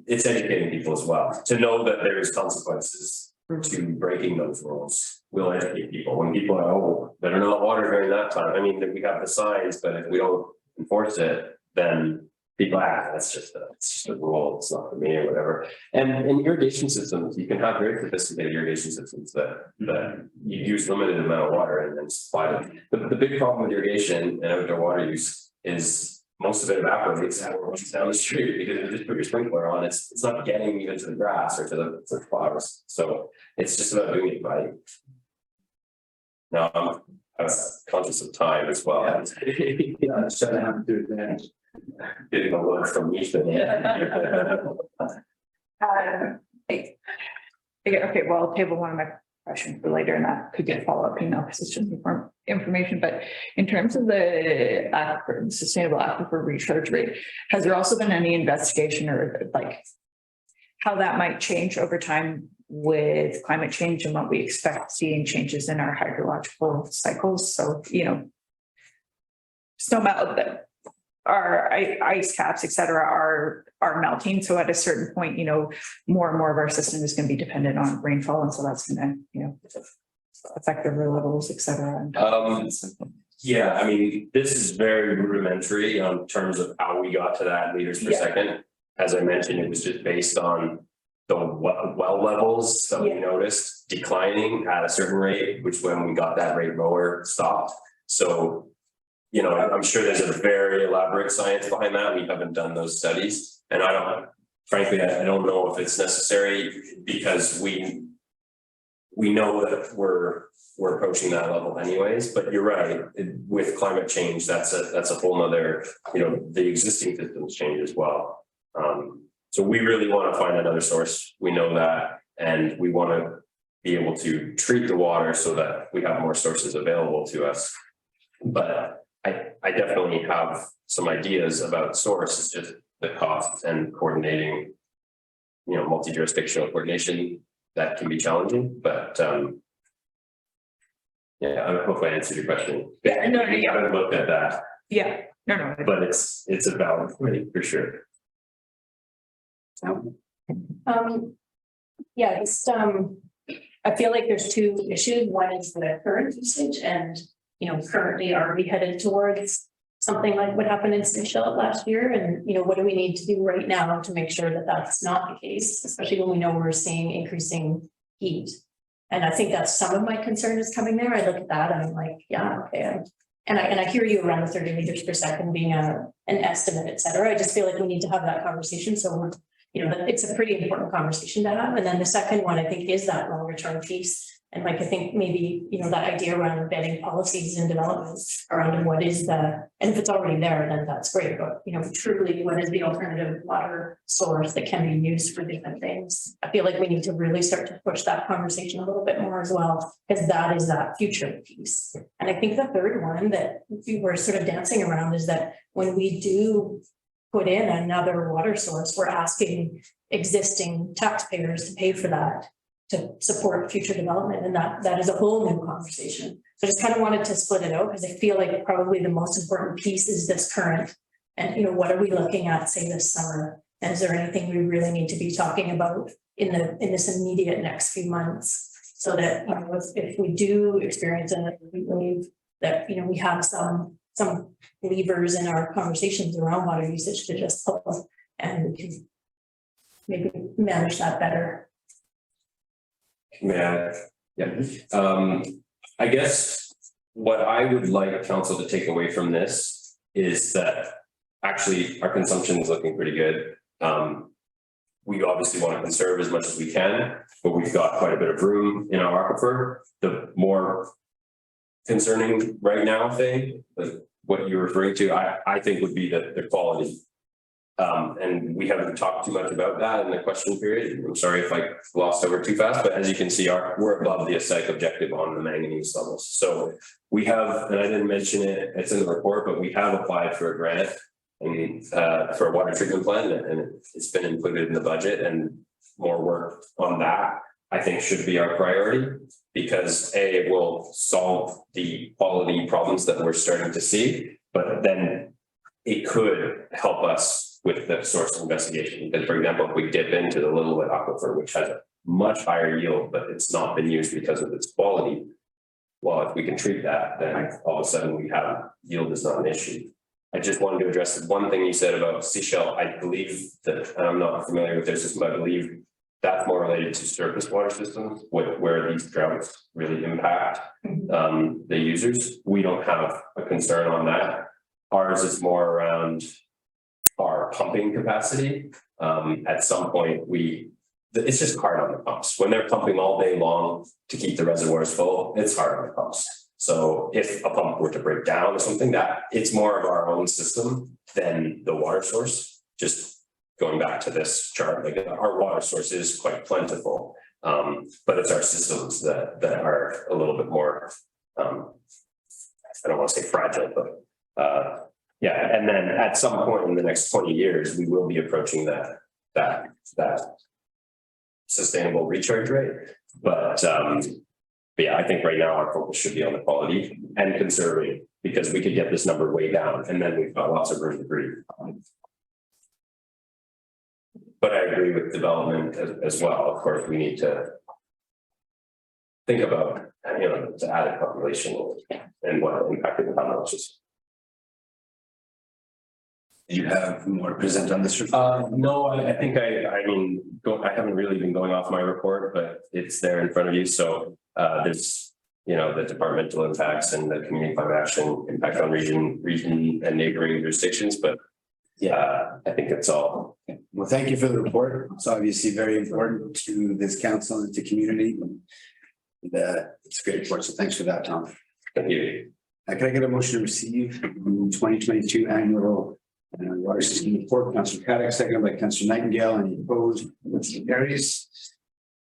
it's educating people as well to know that there's consequences to breaking those rules. We'll educate people when people are, oh, better not water during that time. I mean, we have the signs, but if we don't enforce it, then people, it's just a rule. It's not for me or whatever. And in irrigation systems, you can have very sophisticated irrigation systems that you use limited amount of water and then supply them. The big problem with irrigation and outdoor water use is most of it evaporates and runs down the street because if you just put your sprinkler on, it's not getting even to the grass or to the flowers. So it's just about doing it right. Now I'm conscious of time as well. Yeah, shut down to that. Getting a word from Ethan. Okay, well, I'll table one of my questions for later, and that could get a follow-up email because it's just information. But in terms of the sustainable aquifer recharge rate, has there also been any investigation or like how that might change over time with climate change and what we expect seeing changes in our hydrological cycles? So, you know, snowmelt that our ice caps, et cetera, are melting. So at a certain point, you know, more and more of our system is going to be dependent on rainfall. And so that's going to, you know, affect the river levels, et cetera. Yeah, I mean, this is very rudimentary in terms of how we got to that liters per second. As I mentioned, it was just based on the well levels that we noticed declining at a certain rate, which when we got that rate lower stopped. So You know, I'm sure there's a very elaborate science behind that. We haven't done those studies. And I don't, frankly, I don't know if it's necessary because we know that we're approaching that level anyways, but you're right. With climate change, that's a whole nother, you know, the existing systems change as well. So we really want to find another source. We know that, and we want to be able to treat the water so that we have more sources available to us. But I definitely have some ideas about source. It's just the cost and coordinating, you know, multi-jurisdictional coordination that can be challenging, but yeah, I hope I answered your question. Yeah, no, We haven't looked at that, Yeah, no. but it's a valid point for sure. Yeah, just, I feel like there's two issues. One is the current usage and, you know, currently are we headed towards something like what happened in Seychelles last year? And, you know, what do we need to do right now to make sure that that's not the case, especially when we know we're seeing increasing heat? And I think that's some of my concern is coming there. I look at that and I'm like, yeah, okay. And I hear you around the 30 liters per second being an estimate, et cetera. I just feel like we need to have that conversation. So, you know, it's a pretty important conversation to have. And then the second one, I think, is that longer term piece. And like, I think maybe, you know, that idea around embedding policies and developments around what is the, and if it's already there, then that's great. But, you know, truly, what is the alternative water source that can be used for different things? I feel like we need to really start to push that conversation a little bit more as well, because that is that future piece. And I think the third one that we were sort of dancing around is that when we do put in another water source, we're asking existing taxpayers to pay for that, to support future development. And that is a whole new conversation. So I just kind of wanted to split it out because I feel like probably the most important piece is this current. And, you know, what are we looking at, say, this summer? And is there anything we really need to be talking about in this immediate next few months? So that, you know, if we do experience a wave, that, you know, we have some levers in our conversations around water usage to just pull, and we can maybe manage that better. Yeah. I guess what I would like council to take away from this is that actually our consumption is looking pretty good. We obviously want to conserve as much as we can, but we've got quite a bit of room in our aquifer. The more concerning right now thing, like what you're referring to, I think would be the quality. And we haven't talked too much about that in the question period. I'm sorry if I glossed over too fast, but as you can see, we're above the aesthetic objective on the manganese levels. So we have, and I didn't mention it, it's in the report, but we have applied for a grant and for a water treatment plant, and it's been included in the budget, and more work on that I think should be our priority, because it will solve the quality problems that we're starting to see, but then it could help us with the source of investigation. Because, for example, if we dip into the Littlewood aquifer, which has a much higher yield, but it's not been used because of its quality, well, if we can treat that, then all of a sudden we have yield is not an issue. I just wanted to address one thing you said about Seychelles. I believe that, and I'm not familiar with their system, I believe that's more related to surface water systems, where these droughts really impact the users. We don't have a concern on that. Ours is more around our pumping capacity. At some point, it's just hard on the pumps. When they're pumping all day long to keep the reservoirs full, it's hard on the pumps. So if a pump were to break down or something, that it's more of our own system than the water source. Just going back to this chart, like our water source is quite plentiful, but it's our systems that are a little bit more, I don't want to say fragile, but yeah. And then at some point in the next 20 years, we will be approaching that sustainable recharge rate. But yeah, I think right now our focus should be on the quality and conserving, because we could get this number way down, and then we've got lots of room to breathe. But I agree with development as well. Of course, we need to think about, you know, the added population and what impact it on us. Do you have more to present on this? No, I think I haven't really been going off my report, but it's there in front of you. So there's you know, the departmental impacts and the community climate action impact on region and neighboring jurisdictions, but I think it's all. Well, thank you for the report. It's obviously very important to this council and to community. And it's a great report, so thanks for that, Tom. Thank you. Can I get a motion to receive the 2022 annual water system report? Councillor Caddick, seconded by Councillor Nightingale. Any opposed? Motion carries.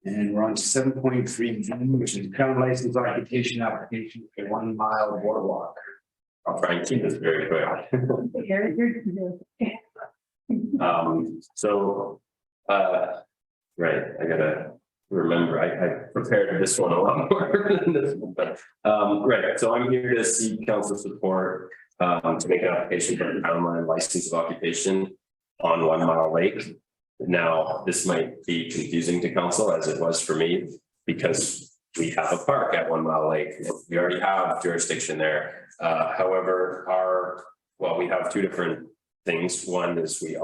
And we're on to 7.3, which is crown license occupation application for 1 mile boardwalk. I'll try and keep this very quick. Right, I gotta remember, I prepared this one a lot more than this one, but, right, so I'm here to seek council support to make an application for a crown line license of occupation on 1 Mile Lake. Now, this might be confusing to council as it was for me, because we have a park at 1 Mile Lake. We already have jurisdiction there. However, we have two different things. One is we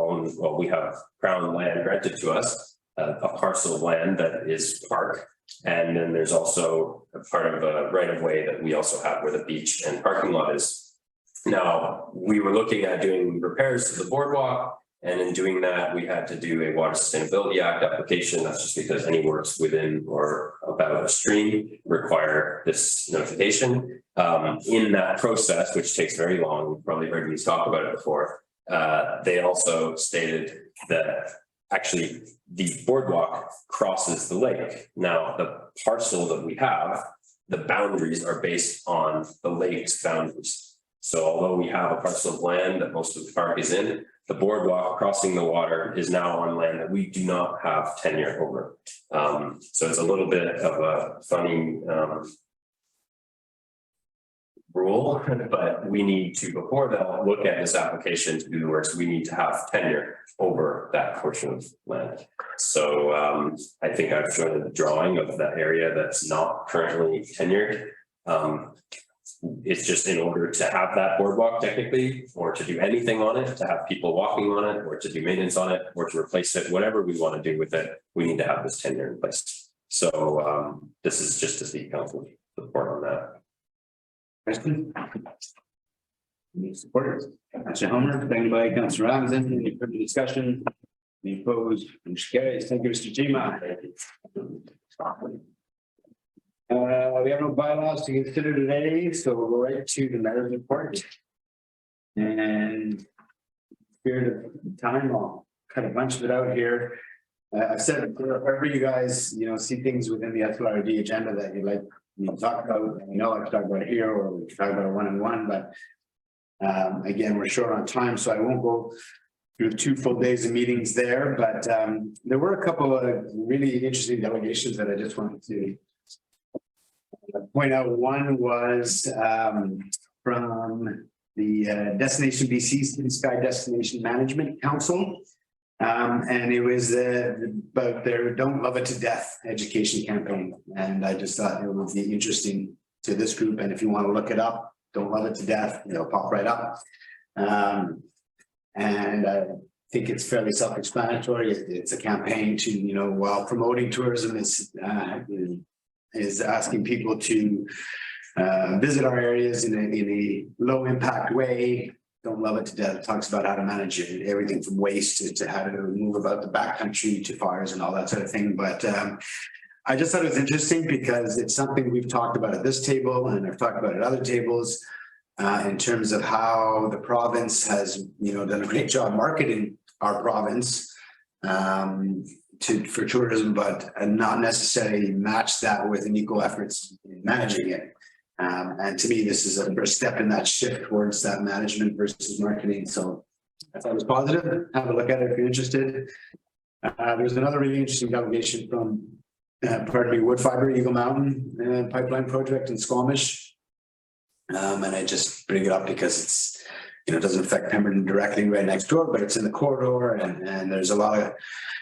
have crown land granted to us, a parcel of land that is park. And then there's also a part of a right of way that we also have where the beach and parking lot is. Now, we were looking at doing repairs to the boardwalk. And in doing that, we had to do a Water Sustainability Act application. That's just because any works within or about a stream require this notification. In that process, which takes very long, you've probably heard me talk about it before, they also stated that actually the boardwalk crosses the lake. Now, the parcel that we have, the boundaries are based on the lake's boundaries. So although we have a parcel of land that most of the park is in, the boardwalk crossing the water is now on land that we do not have tenure over. So it's a little bit of a funny rule, but we need to, before that, look at this application to do the works, we need to have tenure over that portion of land. So I think I've shown a drawing of that area that's not currently tenured. It's just in order to have that boardwalk technically, or to do anything on it, to have people walking on it, or to do maintenance on it, or to replace it, whatever we want to do with it, we need to have this tenure in place. So this is just to seek council support on that. Question? Any support? Councillor Homer, seconded by Councillor Ramsden. Any further discussion? Any opposed? Motion carries. Thank you, Mr. Jima. We have no bylaws to consider today, so we'll go right to the mayor's report. And spirit of time, I'll cut a bunch of it out here. I've said wherever you guys, see things within the SLRD agenda that you'd like me to talk about, I know I can talk about it here, or we can talk about it one-on-one, but again, we're short on time, so I won't go through 2 full days of meetings there, but there were a couple of really interesting delegations that I just wanted to point out. One was from the Destination BC City Sky Destination Management Council. And it was about their Don't Love It to Death education campaign. And I just thought it would be interesting to this group. And if you want to look it up, Don't Love It to Death, it'll pop right up. And I think it's fairly self-explanatory. It's a campaign to, while promoting tourism, is asking people to visit our areas in a low impact way. Don't Love It to Death. It talks about how to manage it, everything from waste to how to move about the backcountry to fires and all that sort of thing. But I just thought it was interesting because it's something we've talked about at this table and I've talked about at other tables in terms of how the province has, done a great job marketing our province for tourism, but not necessarily match that with an equal efforts in managing it. And to me, this is a first step in that shift towards that management versus marketing. So I thought it was positive. Have a look at it if you're interested. There's another really interesting delegation from, Woodfibre Eagle Mountain pipeline project in Squamish. And I just bring it up because it's, it doesn't affect Pemberton directly right next door, but it's in the corridor and there's a lot of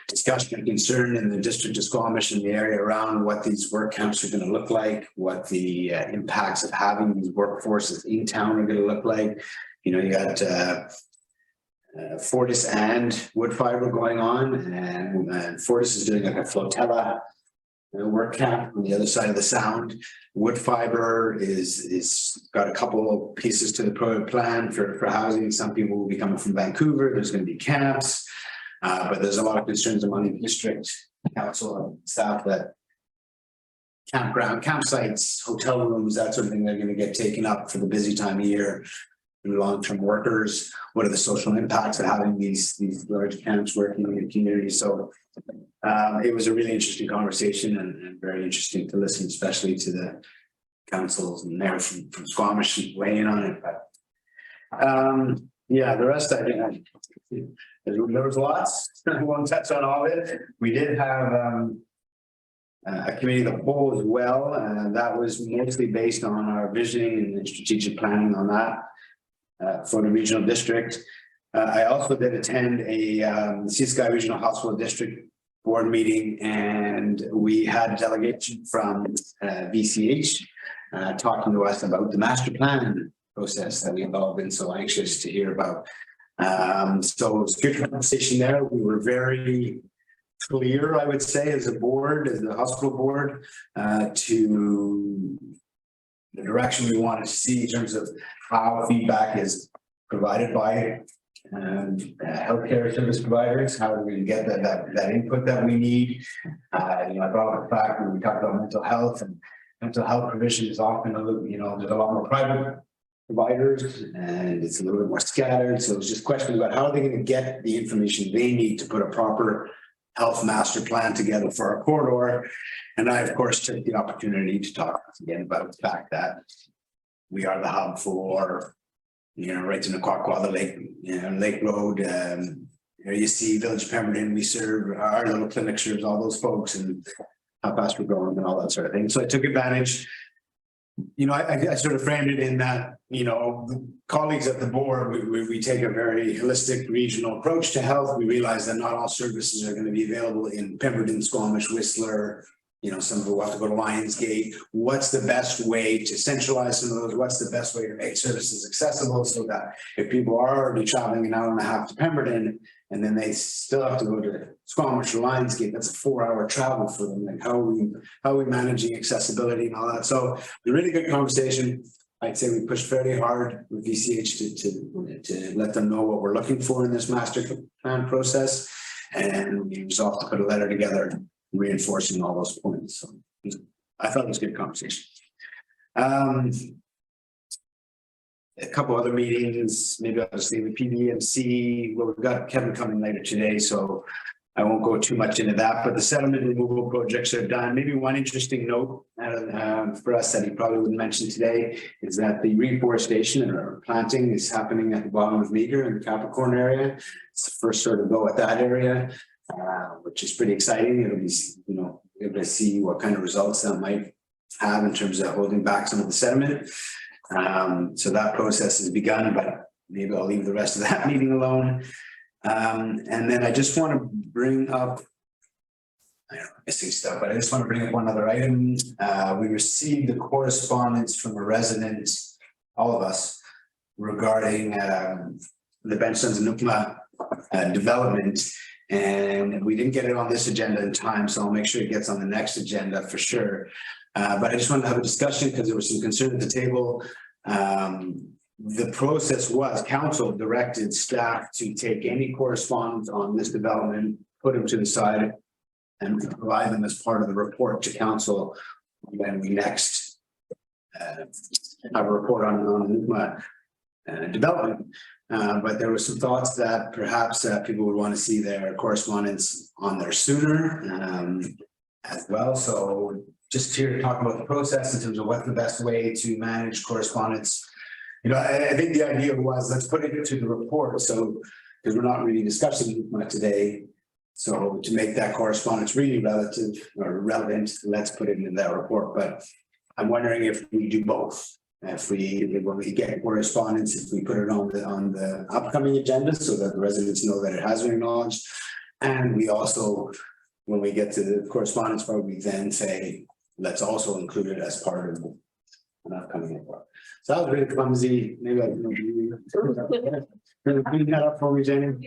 discussion and concern in the district of Squamish and the area around what these work camps are going to look like, what the impacts of having these workforces in town are going to look like. You got Fortis and Woodfibre going on, and Fortis is doing like a flotilla work camp on the other side of the sound. Wood fiber is got a couple of pieces to the plan for housing. Some people will be coming from Vancouver. There's going to be camps. But there's a lot of concerns among the district council and staff that campground, campsites, hotel rooms, that sort of thing, they're going to get taken up for the busy time of year. Long-term workers, what are the social impacts of having these large camps working in the community? So it was a really interesting conversation and very interesting to listen, especially to the councils and mayor from Squamish weigh in on it. But yeah, the rest I think there was lots. I won't touch on all of it. We did have a committee of the whole as well, and that was mostly based on our visioning and strategic planning on that. For the regional district. I also did attend a Sea Sky Regional Hospital District board meeting, and we had a delegation from VCH talking to us about the master plan process that we've all been so anxious to hear about. So it was a good conversation there. We were very clear, I would say, as a board, as the hospital board, to the direction we want to see in terms of how feedback is provided by healthcare service providers. How do we get that input that we need? I brought up the fact when we talk about mental health, and mental health provision is often a little, there's a lot more private providers and it's a little bit more scattered. So it's just questions about how are they going to get the information they need to put a proper health master plan together for our corridor. And I, of course, took the opportunity to talk again about the fact that we are the hub for, right in the Quaquaw Lake, Lake Road. You see Village Pemberton, we serve, our little clinic serves all those folks and how fast we're growing and all that sort of thing. So I took advantage. I sort of framed it in that, colleagues at the board, we take a very holistic regional approach to health. We realize that not all services are going to be available in Pemberton, Squamish, Whistler. Some will have to go to Lionsgate. What's the best way to centralize some of those? What's the best way to make services accessible so that if people are already traveling an hour and a half to Pemberton and then they still have to go to Squamish or Lionsgate, that's a 4-hour travel for them. Like how are we managing accessibility and all that? So a really good conversation. I'd say we pushed very hard with VCH to let them know what we're looking for in this master plan process. And we resolved to put a letter together reinforcing all those points. So I thought it was a good conversation. A couple other meetings, maybe I'll just leave the PDMC. Well, we've got Kevin coming later today, so I won't go too much into that, but the settlement removal projects are done. Maybe one interesting note for us that he probably wouldn't mention today is that the reforestation or planting is happening at the bottom of Meager in the Capricorn area. It's the first sort of go at that area. Which is pretty exciting. It'll be, able to see what kind of results that might have in terms of holding back some of the sediment. So that process has begun, but maybe I'll leave the rest of that meeting alone. And then I just want to bring up, missing stuff, but I just want to bring up one other item. We received the correspondence from a resident, all of us, regarding the Benchtowns and Nukma development. And we didn't get it on this agenda in time, so I'll make sure it gets on the next agenda for sure. But I just wanted to have a discussion because there was some concern at the table. The process was council directed staff to take any correspondence on this development, put them to the side and provide them as part of the report to council when we next have a report on the Nukma development. But there were some thoughts that perhaps people would want to see their correspondence on there sooner as well. So just here to talk about the process in terms of what's the best way to manage correspondence. I think the idea was let's put it into the report. So because we're not really discussing Nukma today. So to make that correspondence really relative or relevant, let's put it in that report. But I'm wondering if we do both. When we get correspondence, if we put it on the upcoming agenda so that the residents know that it has been acknowledged. And we also, when we get to the correspondence part, we then say, let's also include it as part of enough coming in. So that was really clumsy, maybe I can. Clean that up for me, Jenny. And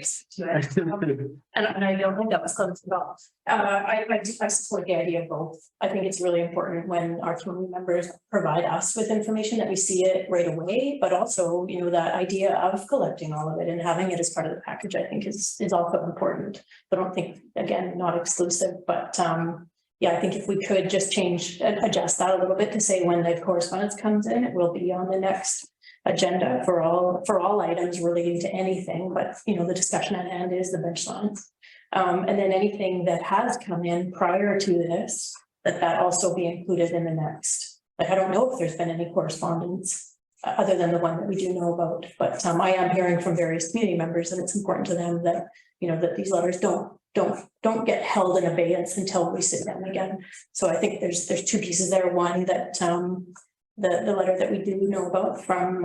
I don't think that was close at all. I support the idea of both. I think it's really important when our community members provide us with information that we see it right away, but also, you know, that idea of collecting all of it and having it as part of the package, I think is also important. I don't think, again, not exclusive, but yeah, I think if we could just change and adjust that a little bit to say when the correspondence comes in, it will be on the next agenda for all items relating to anything, but you know, the discussion at hand is the bench lines. And then anything that has come in prior to this, that also be included in the next. Like, I don't know if there's been any correspondence other than the one that we do know about, but I am hearing from various community members that it's important to them that, you know, that these letters don't get held in abeyance until we sit down again. So I think there's two pieces there. One, that the letter that we do know about from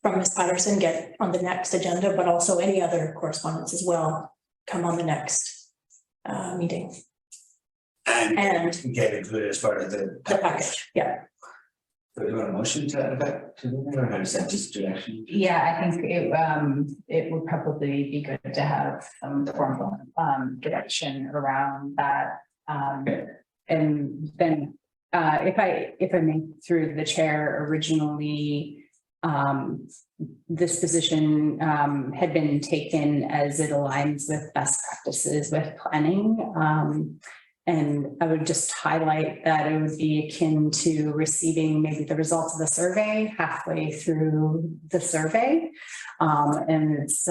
Ms. Patterson get on the next agenda, but also any other correspondence as well come on the next meeting. And Get included as part of the package, yeah. So you want a motion to that effect, or how does that just direction? Yeah, I think it would probably be good to have some formal direction around that. And then if I may, through the chair, originally this position had been taken as it aligns with best practices with planning. And I would just highlight that it would be akin to receiving maybe the results of the survey halfway through the survey. And it's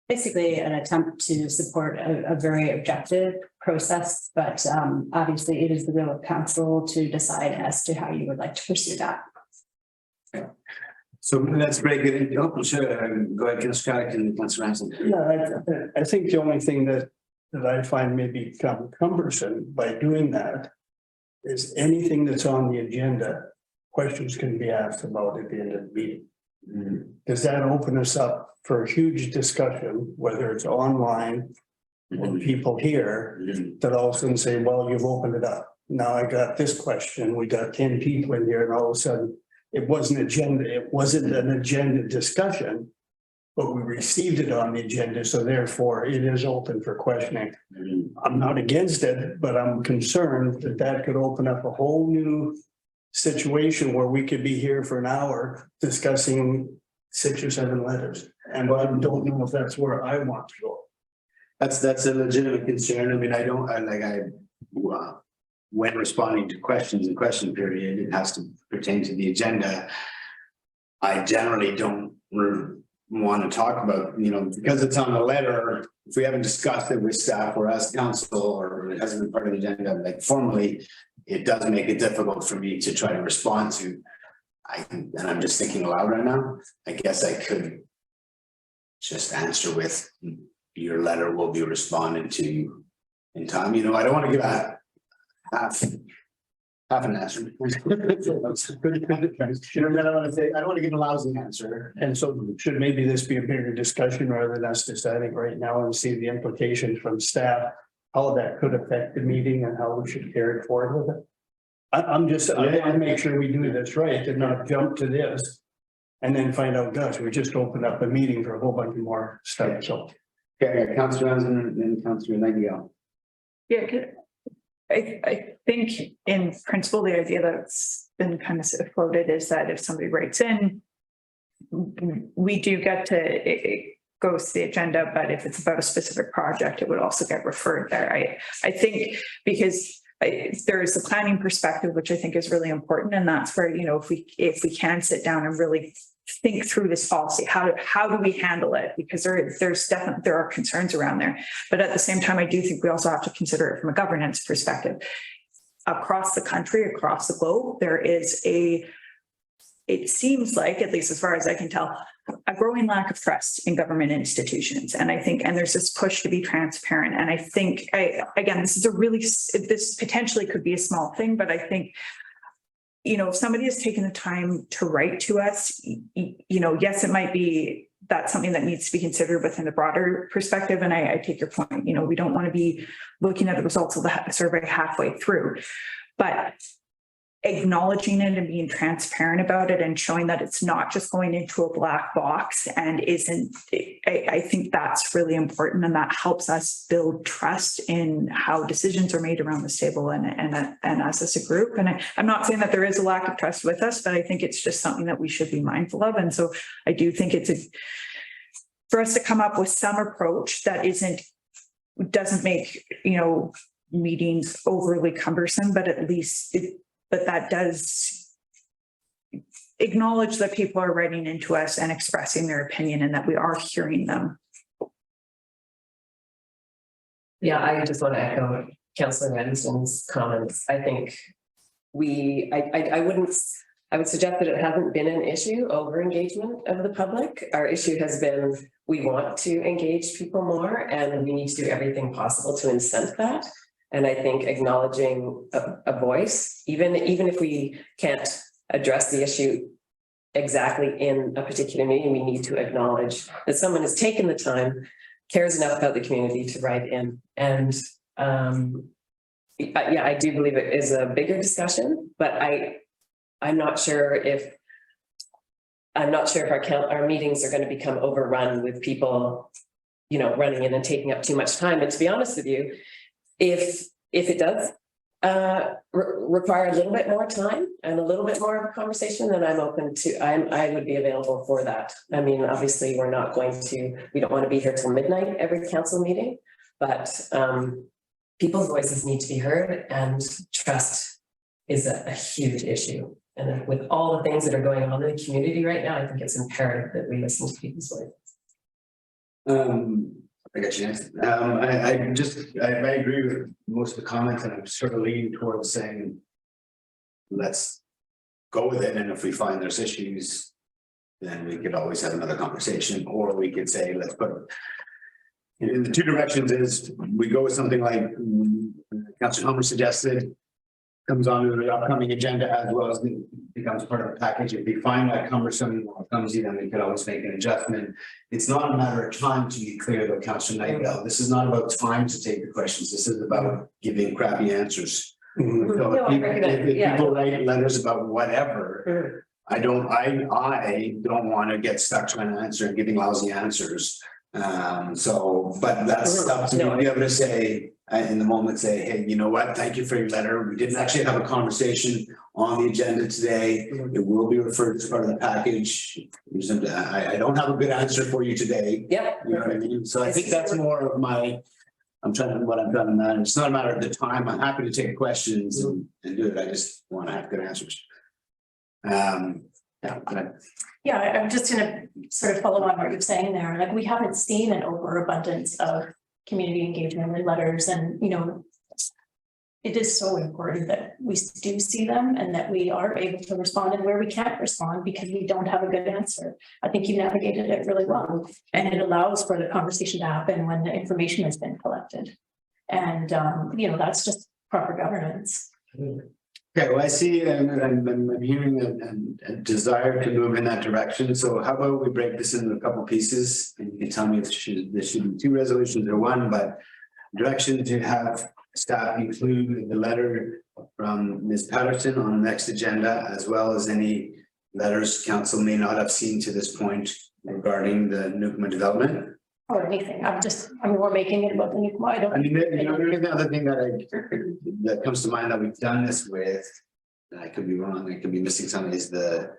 basically an attempt to support a very objective process, but obviously it is the will of council to decide as to how you would like to pursue that. So that's very good. Oh, sure. Go ahead, Councillor Craddock and Councillor Ransom. Yeah, I think the only thing that I find may become cumbersome by doing that is anything that's on the agenda, questions can be asked about at the end of the meeting. Does that open us up for a huge discussion, whether it's online or people here that all of a sudden say, well, you've opened it up. Now I got this question, we got 10 people in here and all of a sudden it wasn't an agenda discussion, but we received it on the agenda, so therefore it is open for questioning. I'm not against it, but I'm concerned that that could open up a whole new situation where we could be here for an hour discussing 6 or 7 letters. And I don't know if that's where I want to go. That's a legitimate concern. I mean, when responding to questions in question period, it has to pertain to the agenda. I generally don't want to talk about, you know, because it's on the letter, if we haven't discussed it with staff or as council, or it hasn't been part of the agenda, like formally, it does make it difficult for me to try to respond to. And I'm just thinking aloud right now. I guess I could just answer with your letter will be responded to in time. You know, I don't want to give a half an answer. You know, I don't want to say, I don't want to give a lousy answer. And so should maybe this be a bigger discussion rather than us deciding right now and see the implications from staff, how that could affect the meeting and how we should carry it forward with it. I want to make sure we do this right and not jump to this and then find out, gosh, we just opened up a meeting for a whole bunch of more stuff. So. Okay, Councillor Ransom and Councillor Nightingale. Yeah, I think in principle, the idea that's been kind of floated is that if somebody writes in, we do get to, it goes to the agenda, but if it's about a specific project, it would also get referred there. I think because there's the planning perspective, which I think is really important. And that's where, you know, if we can sit down and really think through this policy, how do we handle it? Because there are concerns around there. But at the same time, I do think we also have to consider it from a governance perspective. Across the country, across the globe, there is it seems like, at least as far as I can tell, a growing lack of trust in government institutions. And I think, and there's this push to be transparent. And I think, again, this potentially could be a small thing, but I think, you know, if somebody has taken the time to write to us, you know, yes, it might be, that's something that needs to be considered within the broader perspective. And I take your point, you know, we don't want to be looking at the results of the survey halfway through, but acknowledging it and being transparent about it and showing that it's not just going into a black box and isn't, I think that's really important, and that helps us build trust in how decisions are made around this table and us as a group. And I'm not saying that there is a lack of trust with us, but I think it's just something that we should be mindful of. And so I do think it's for us to come up with some approach that doesn't make, meetings overly cumbersome, but at least but that does acknowledge that people are writing into us and expressing their opinion and that we are hearing them. Yeah, I just want to echo Councillor Edmondson's comments. I think I would suggest that it hasn't been an issue over engagement of the public. Our issue has been, we want to engage people more and we need to do everything possible to incent that. And I think acknowledging a voice, even if we can't address the issue exactly in a particular meeting, we need to acknowledge that someone has taken the time, cares enough about the community to write in. And yeah, I do believe it is a bigger discussion, but I'm not sure if our meetings are going to become overrun with people, running in and taking up too much time. And to be honest with you, if it does require a little bit more time and a little bit more of a conversation, then I'm open to, I would be available for that. I mean, obviously we don't want to be here till midnight every council meeting, but people's voices need to be heard, and trust is a huge issue. And with all the things that are going on in the community right now, I think it's imperative that we listen to people's voices. I got you next. I agree with most of the comments, and I'm sort of leaning towards saying, let's go with it. And if we find there's issues, then we could always have another conversation, or we could say, let's put in the two directions is we go with something like Councillor Homer suggested, comes onto the upcoming agenda as well as becomes part of the package. If we find that cumbersome or clumsy, then we could always make an adjustment. It's not a matter of time, to be clear, though, Councillor Nightingale. This is not about time to take the questions. This is about giving crappy answers. So if people write letters about whatever, I don't want to get stuck trying to answer and giving lousy answers. But that's stuff to be able to say in the moment, say, hey, you know what? Thank you for your letter. We didn't actually have a conversation on the agenda today. It will be referred as part of the package. I don't have a good answer for you today. Yep. You know what I mean? So I think that's more of what I'm trying to manage. It's not a matter of the time. I'm happy to take questions and do it. I just want to have good answers. Yeah, I'm just gonna sort of follow on what you're saying there. Like, we haven't seen an overabundance of community engagement letters, and it is so important that we do see them and that we are able to respond, and where we can't respond because we don't have a good answer. I think you navigated it really well, and it allows for the conversation to happen when the information has been collected. And that's just proper governance. Okay, well, I see, and I'm hearing a desire to move in that direction. So how about we break this into a couple pieces, and you can tell me if there should be two resolutions or one, but direction to have staff include the letter from Ms. Patterson on the next agenda, as well as any letters council may not have seen to this point regarding the Nukema development. Or anything. We're making it about the new. I mean, the other thing that comes to mind that we've done this with, and I could be wrong, I could be missing something, is the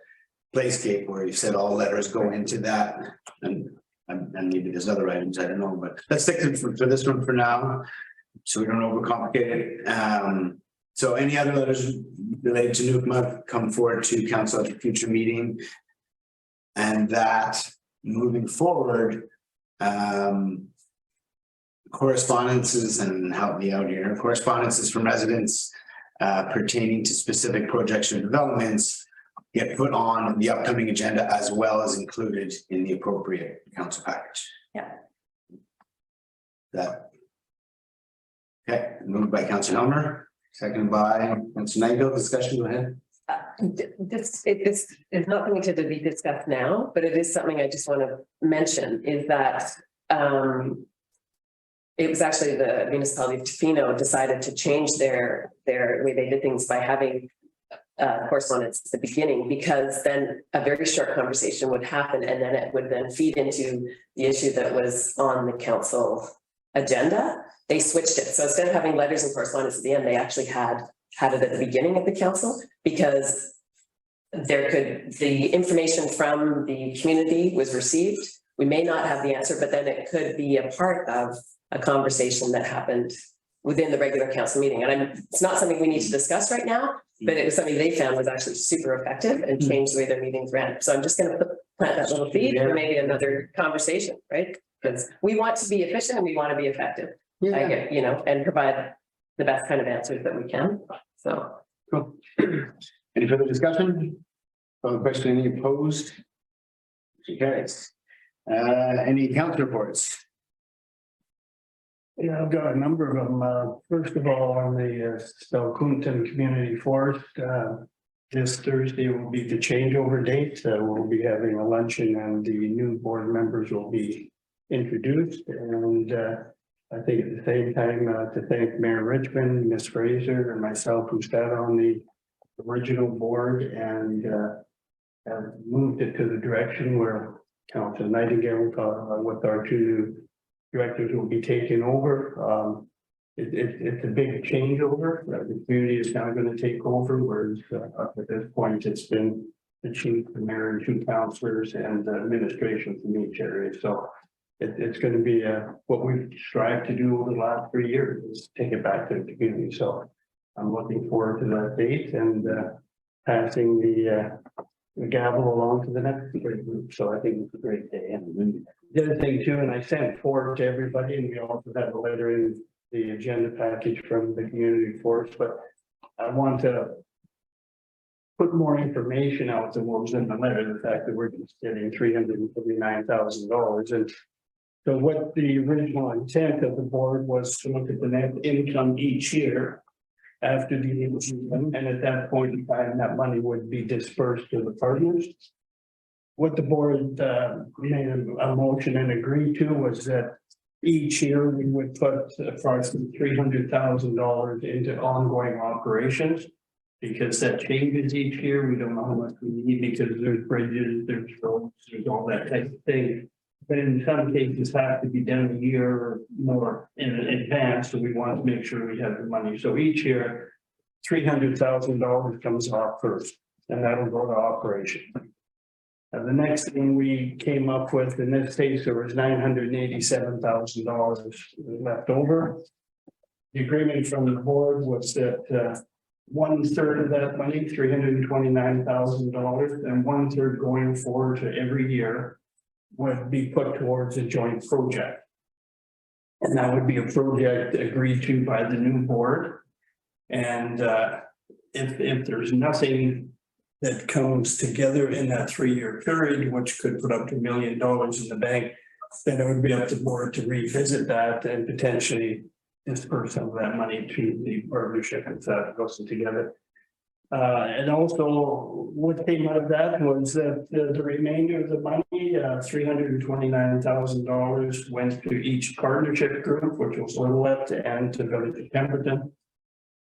Playscape, where you said all letters go into that, and maybe there's other items, I don't know, but let's stick to this one for now, so we don't overcomplicate it. So any other letters related to Nukema come forward to council at a future meeting, and that moving forward. Correspondences, and help me out here, correspondences from residents pertaining to specific projects or developments get put on the upcoming agenda as well as included in the appropriate council package. Yeah. That. Okay, moved by Councillor Helmer, seconded by Councillor Nightingale. Discussion, go ahead. This is nothing to be discussed now, but it is something I just want to mention, is that it was actually the municipality of Tofino decided to change their way they did things by having correspondence at the beginning, because then a very short conversation would happen and then it would then feed into the issue that was on the council agenda. They switched it. So instead of having letters and correspondence at the end, they actually had it at the beginning of the council, because the information from the community was received. We may not have the answer, but then it could be a part of a conversation that happened within the regular council meeting. And it's not something we need to discuss right now, but it was something they found was actually super effective and changed the way their meetings ran. So I'm just going to plant that little seed for maybe another conversation, right? Because we want to be efficient and we want to be effective. I get, and provide the best kind of answers that we can. So. Cool. Any further discussion? Further question, any opposed? Motion carries. Any council reports? Yeah, I've got a number of them. First of all, on the Stelcoonton Community Forest, this Thursday will be the changeover date. We'll be having a luncheon and the new board members will be introduced. And I think at the same time to thank Mayor Richmond, Ms. Fraser, and myself who sat on the original board and have moved it to the direction where Councilor Nightingale with our two new directors will be taking over. It's a big changeover. The community is now going to take over, whereas up at this point, it's been the chief, the mayor, and 2 councillors and administration from each area. So it's going to be what we've strived to do over the last 3 years is take it back to the community. So I'm looking forward to that date and passing the gavel along to the next group. So I think it's a great day. And the other thing too, and I sent forward to everybody, and we also have a letter in the agenda package from the community force, but I want to put more information out than what was in the letter, the fact that we're just getting $359,000. And so what the original intent of the board was to look at the net income each year after the AGM, and at that point in time, that money would be dispersed to the partners. What the board made a motion and agreed to was that each year we would put approximately $300,000 into ongoing operations, because that changes each year. We don't know how much we need because there's bridges, there's roads, there's all that type of thing. But in some cases have to be done a year or more in advance, so we want to make sure we have the money. So each year, $300,000 comes off first, and that'll go to operation. And the next thing we came up with in this case, there was $987,000 left over. The agreement from the board was that 1/3 of that money, $329,000, and 1/3 going forward to every year would be put towards a joint project. And that would be a project agreed to by the new board. And if there's nothing that comes together in that 3-year period, which could put up to $1 million in the bank, then it would be up to the board to revisit that and potentially disperse some of that money to the partnership if that goes together. And also what came out of that was that the remainder of the money, $329,000 went to each partnership group, which was Little and to Village of Pemberton.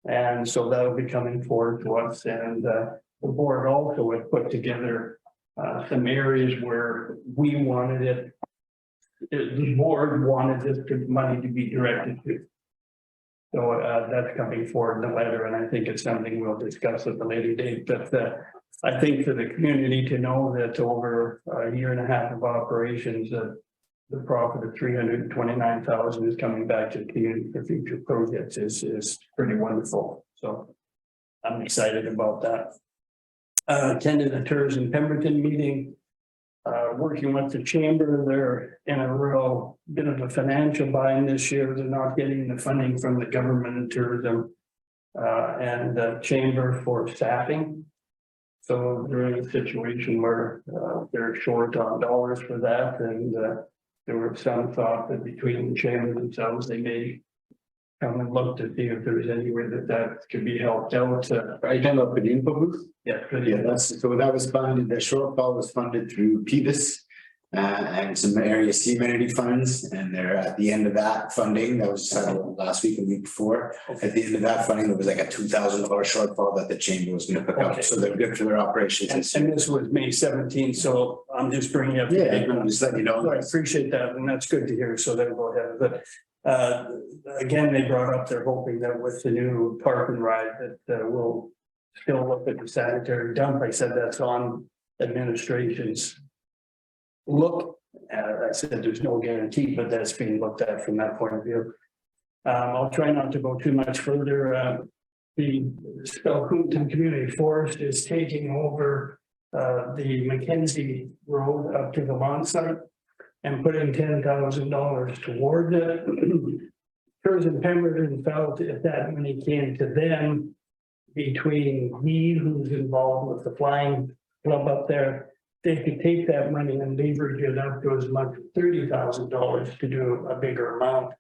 And so that will be coming forward to us. And the board also had put together some areas where we wanted it. The board wanted this money to be directed to. So that's coming forward in the letter, and I think it's something we'll discuss at a later date. But I think for the community to know that over a year and a half of operations, the profit of $329,000 is coming back to the community for future projects is pretty wonderful. So I'm excited about that. Attended the Tourism Pemberton meeting. Working with the chamber, they're in a real bit of a financial bind this year. They're not getting the funding from the government and tourism and the chamber for staffing. So they're in a situation where they're short on dollars for that. And there were some thought that between the chamber themselves, they may come and look to see if there's any way that could be helped out. Are you talking about the info booth? Yeah, Yeah, that's so that was funded, the shortfall was funded through PBIS. and some area C amenity funds, and they're at the end of that funding. That was last week, a week before. At the end of that funding, there was like a $2,000 shortfall that the chamber was gonna pick up, Okay. so they're good for their operations. And this was May 17th, so I'm just bringing up. Yeah, I'm just letting you know. So I appreciate that, and that's good to hear, so then go ahead, but again, they brought up, they're hoping that with the new park and ride that we'll still look at the sanitary dump. I said that's on administration's look. I said there's no guarantee, but that's being looked at from that point of view. I'll try not to go too much further. The Spelcoonton Community Forest is taking over the Mackenzie Road up to the lawn site and putting $10,000 toward it. Kers and Pemberton felt if that money came to them between me, who's involved with the flying club up there, they could take that money and leverage it up to as much as $30,000 to do a bigger amount.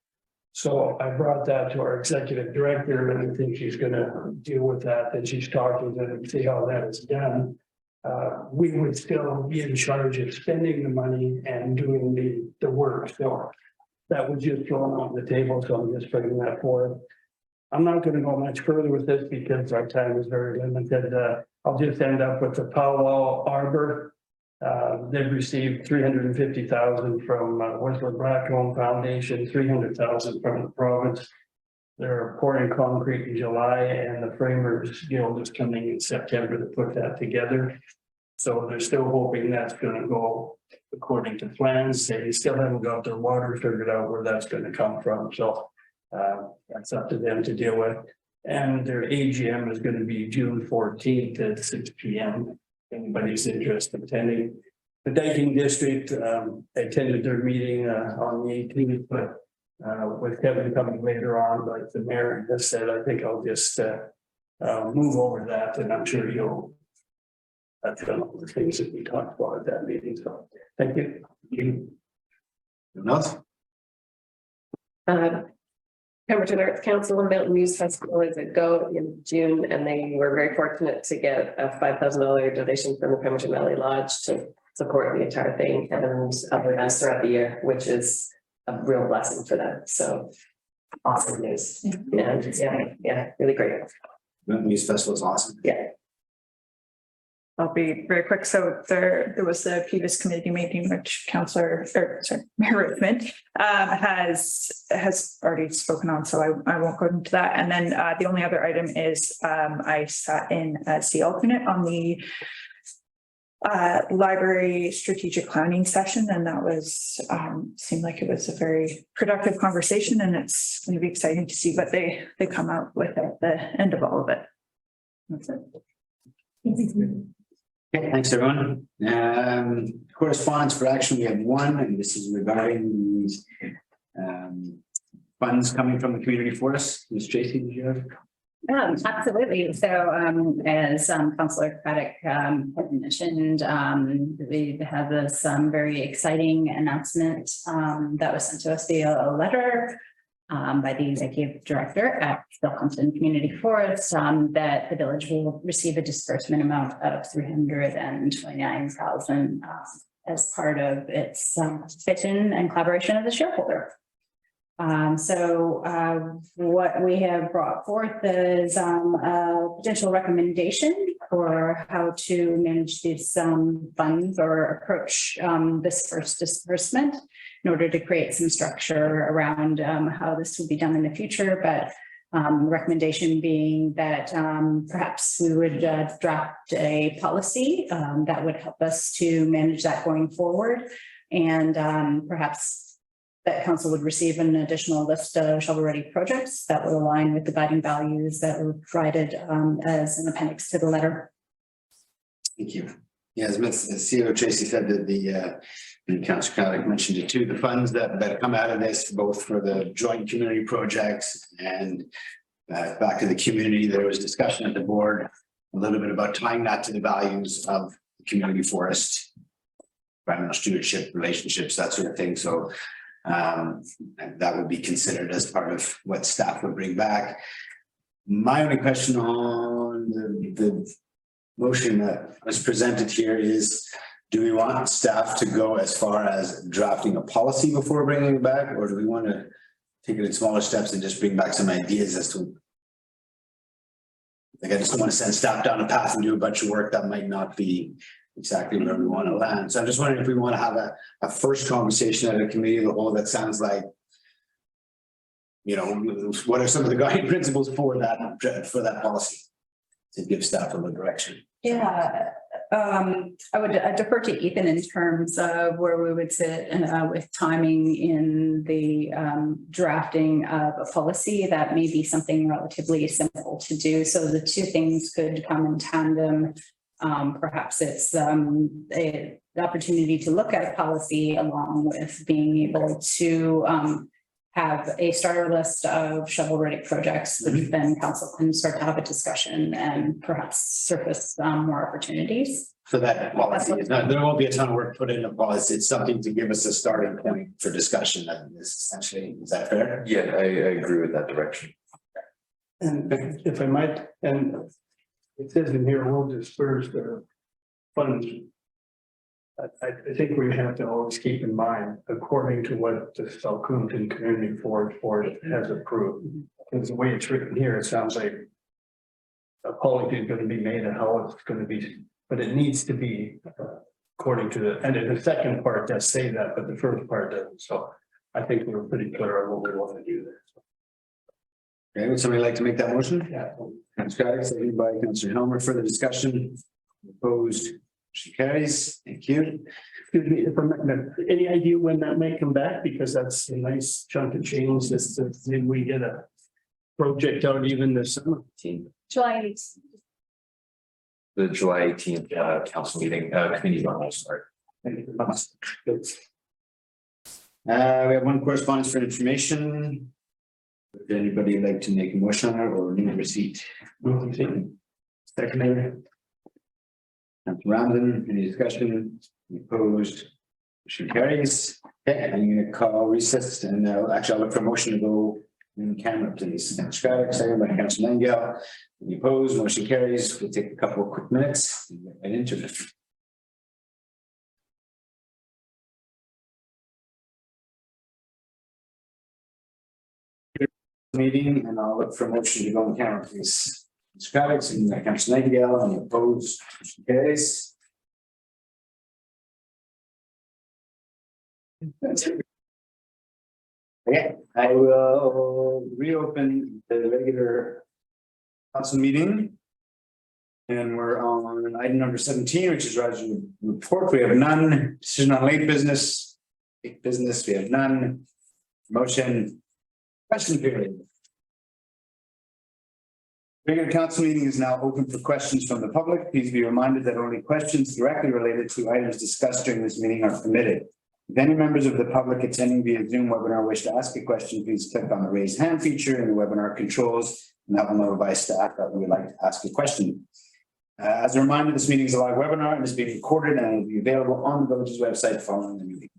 So I brought that to our executive director, and I think she's gonna deal with that, and she's talking to them and see how that is done. We would still be in charge of spending the money and doing the work, so that was just thrown on the table, so I'm just bringing that forward. I'm not gonna go much further with this because our time is very limited. I'll just end up with the Powwow Arbor. They've received $350,000 from Whistler Blackcomb Foundation, $300,000 from the province. They're pouring concrete in July, and the Framers Guild is coming in September to put that together. So they're still hoping that's gonna go according to plans. They still haven't got their water figured out where that's gonna come from, so that's up to them to deal with. And their AGM is gonna be June 14th at 6 p.m. Anybody's interested in attending. The Dyking District, I attended their meeting on the 18th, but with Kevin coming later on, like the mayor has said, I think I'll just move over that, and I'm sure you'll. That's one of the things that we talked about at that meeting, so thank you. Enough? Pemberton Arts Council and Mountain Muse Festival is a go in June, and they were very fortunate to get a $5,000 donation from the Pemberton Valley Lodge to support the entire thing and other events throughout the year, which is a real blessing for them. So awesome news. Yeah, really great. Mountain Muse Festival is awesome. Yeah. I'll be very quick. So there was the PVIS committee meeting, which Mayor Richmond has already spoken on, so I won't go into that. And then the only other item is I sat in as the alternate on the library strategic planning session, and that was seemed like it was a very productive conversation, and it's going to be exciting to see what they come out with at the end of all of it. That's it. Okay, thanks, everyone. Correspondence for action, we have one, and this is regarding these funds coming from the community forest. Ms. Tracy, did you have? Absolutely. So as Councillor Craddock had mentioned, we have this very exciting announcement that was sent to us via a letter by the executive director at Spelcoonton Community Forest that the village will receive a disbursement amount of $329,000 as part of its vision and collaboration of the shareholder. What we have brought forth is a potential recommendation for how to manage these funds or approach this first disbursement in order to create some structure around how this will be done in the future. But recommendation being that perhaps we would draft a policy that would help us to manage that going forward, and perhaps that council would receive an additional list of shovel-ready projects that would align with the guiding values that were provided as an appendix to the letter. Thank you. Yeah, as CEO Tracy said, that and Councillor Craddock mentioned it too, the funds that come out of this, both for the joint community projects and back to the community, there was discussion at the board a little bit about tying that to the values of the community forest, environmental stewardship, relationships, that sort of thing. So that would be considered as part of what staff would bring back. My only question on the motion that was presented here is Do we want staff to go as far as drafting a policy before bringing it back, or do we want to take it in smaller steps and just bring back some ideas as to? Like, I just don't want to send staff down a path and do a bunch of work that might not be exactly where we want to land. So I'm just wondering if we want to have a first conversation at a committee of the whole that sounds like, you know, what are some of the guiding principles for that policy? To give staff a little direction. Yeah, I would defer to Ethan in terms of where we would sit with timing in the drafting of a policy. That may be something relatively simple to do. So the two things could come in tandem. Perhaps it's the opportunity to look at a policy along with being able to have a starter list of shovel-ready projects, which then council can start to have a discussion and perhaps surface more opportunities. For that policy, it's not, there won't be a ton of work put into policy. It's something to give us a starting point for discussion. That is essentially, is that fair? Yeah, I agree with that direction. And if I might, and it says in here, we'll disperse the funds. I think we have to always keep in mind, according to what the Salcombe Community Forest Board has approved. Because the way it's written here, it sounds like a policy is going to be made and how it's going to be, but it needs to be according to the, and in the second part does say that, but the first part doesn't. So I think we're pretty clear on what we want to do there. Okay, would somebody like to make that motion? Yeah. Councillor Scott, seconded by Councillor Helmer. Further discussion? Opposed? Motion carries. Thank you. Excuse me, if I'm, any idea when that may come back? Because that's a nice chunk of change. This, maybe we get a project out even this summer. July. The July 18th council meeting, committee will start. We have one correspondence for information. Would anybody like to make a motion on it or need a receipt? Secondary. Councillor Ramsden, any discussion? Any opposed? Motion carries. Okay, I'm gonna call recess and actually I'll look for a motion to go in camera, please. Councillor Scott, second by Councillor Langell. Any opposed? Motion carries. We'll take a couple of quick minutes and get right into it. Meeting and I'll look for a motion to go in camera, please. Scott, second by Councillor Langell. Any opposed? Motion carries. Okay, I will reopen the regular council meeting. And we're on item number 17, which is Roger's report. We have none. Decision on late business. Late business, we have none. Motion. Question period. Regular council meeting is now open for questions from the public. Please be reminded that only questions directly related to items discussed during this meeting are permitted. If any members of the public attending via Zoom webinar wish to ask a question, please click on the raise hand feature in the webinar controls, and that will notify staff that we would like to ask a question. As a reminder, this meeting is a live webinar and is being recorded and will be available on the village's website following the meeting.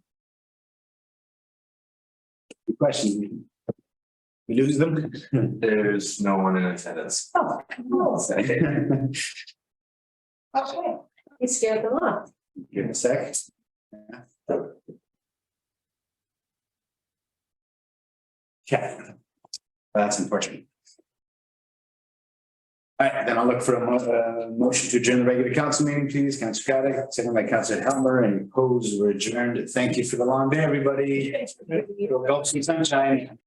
Questions? We lose them? There's no one in attendance. Oh, Okay. okay. You scared them off. Give it a sec. Okay. That's unfortunate. All right, then I'll look for a motion to adjourn the regular council meeting, please. Councillor Caddick, second by Councillor Helmer, and opposed, we're adjourned. Thank you for the long day, everybody. Go help some sunshine.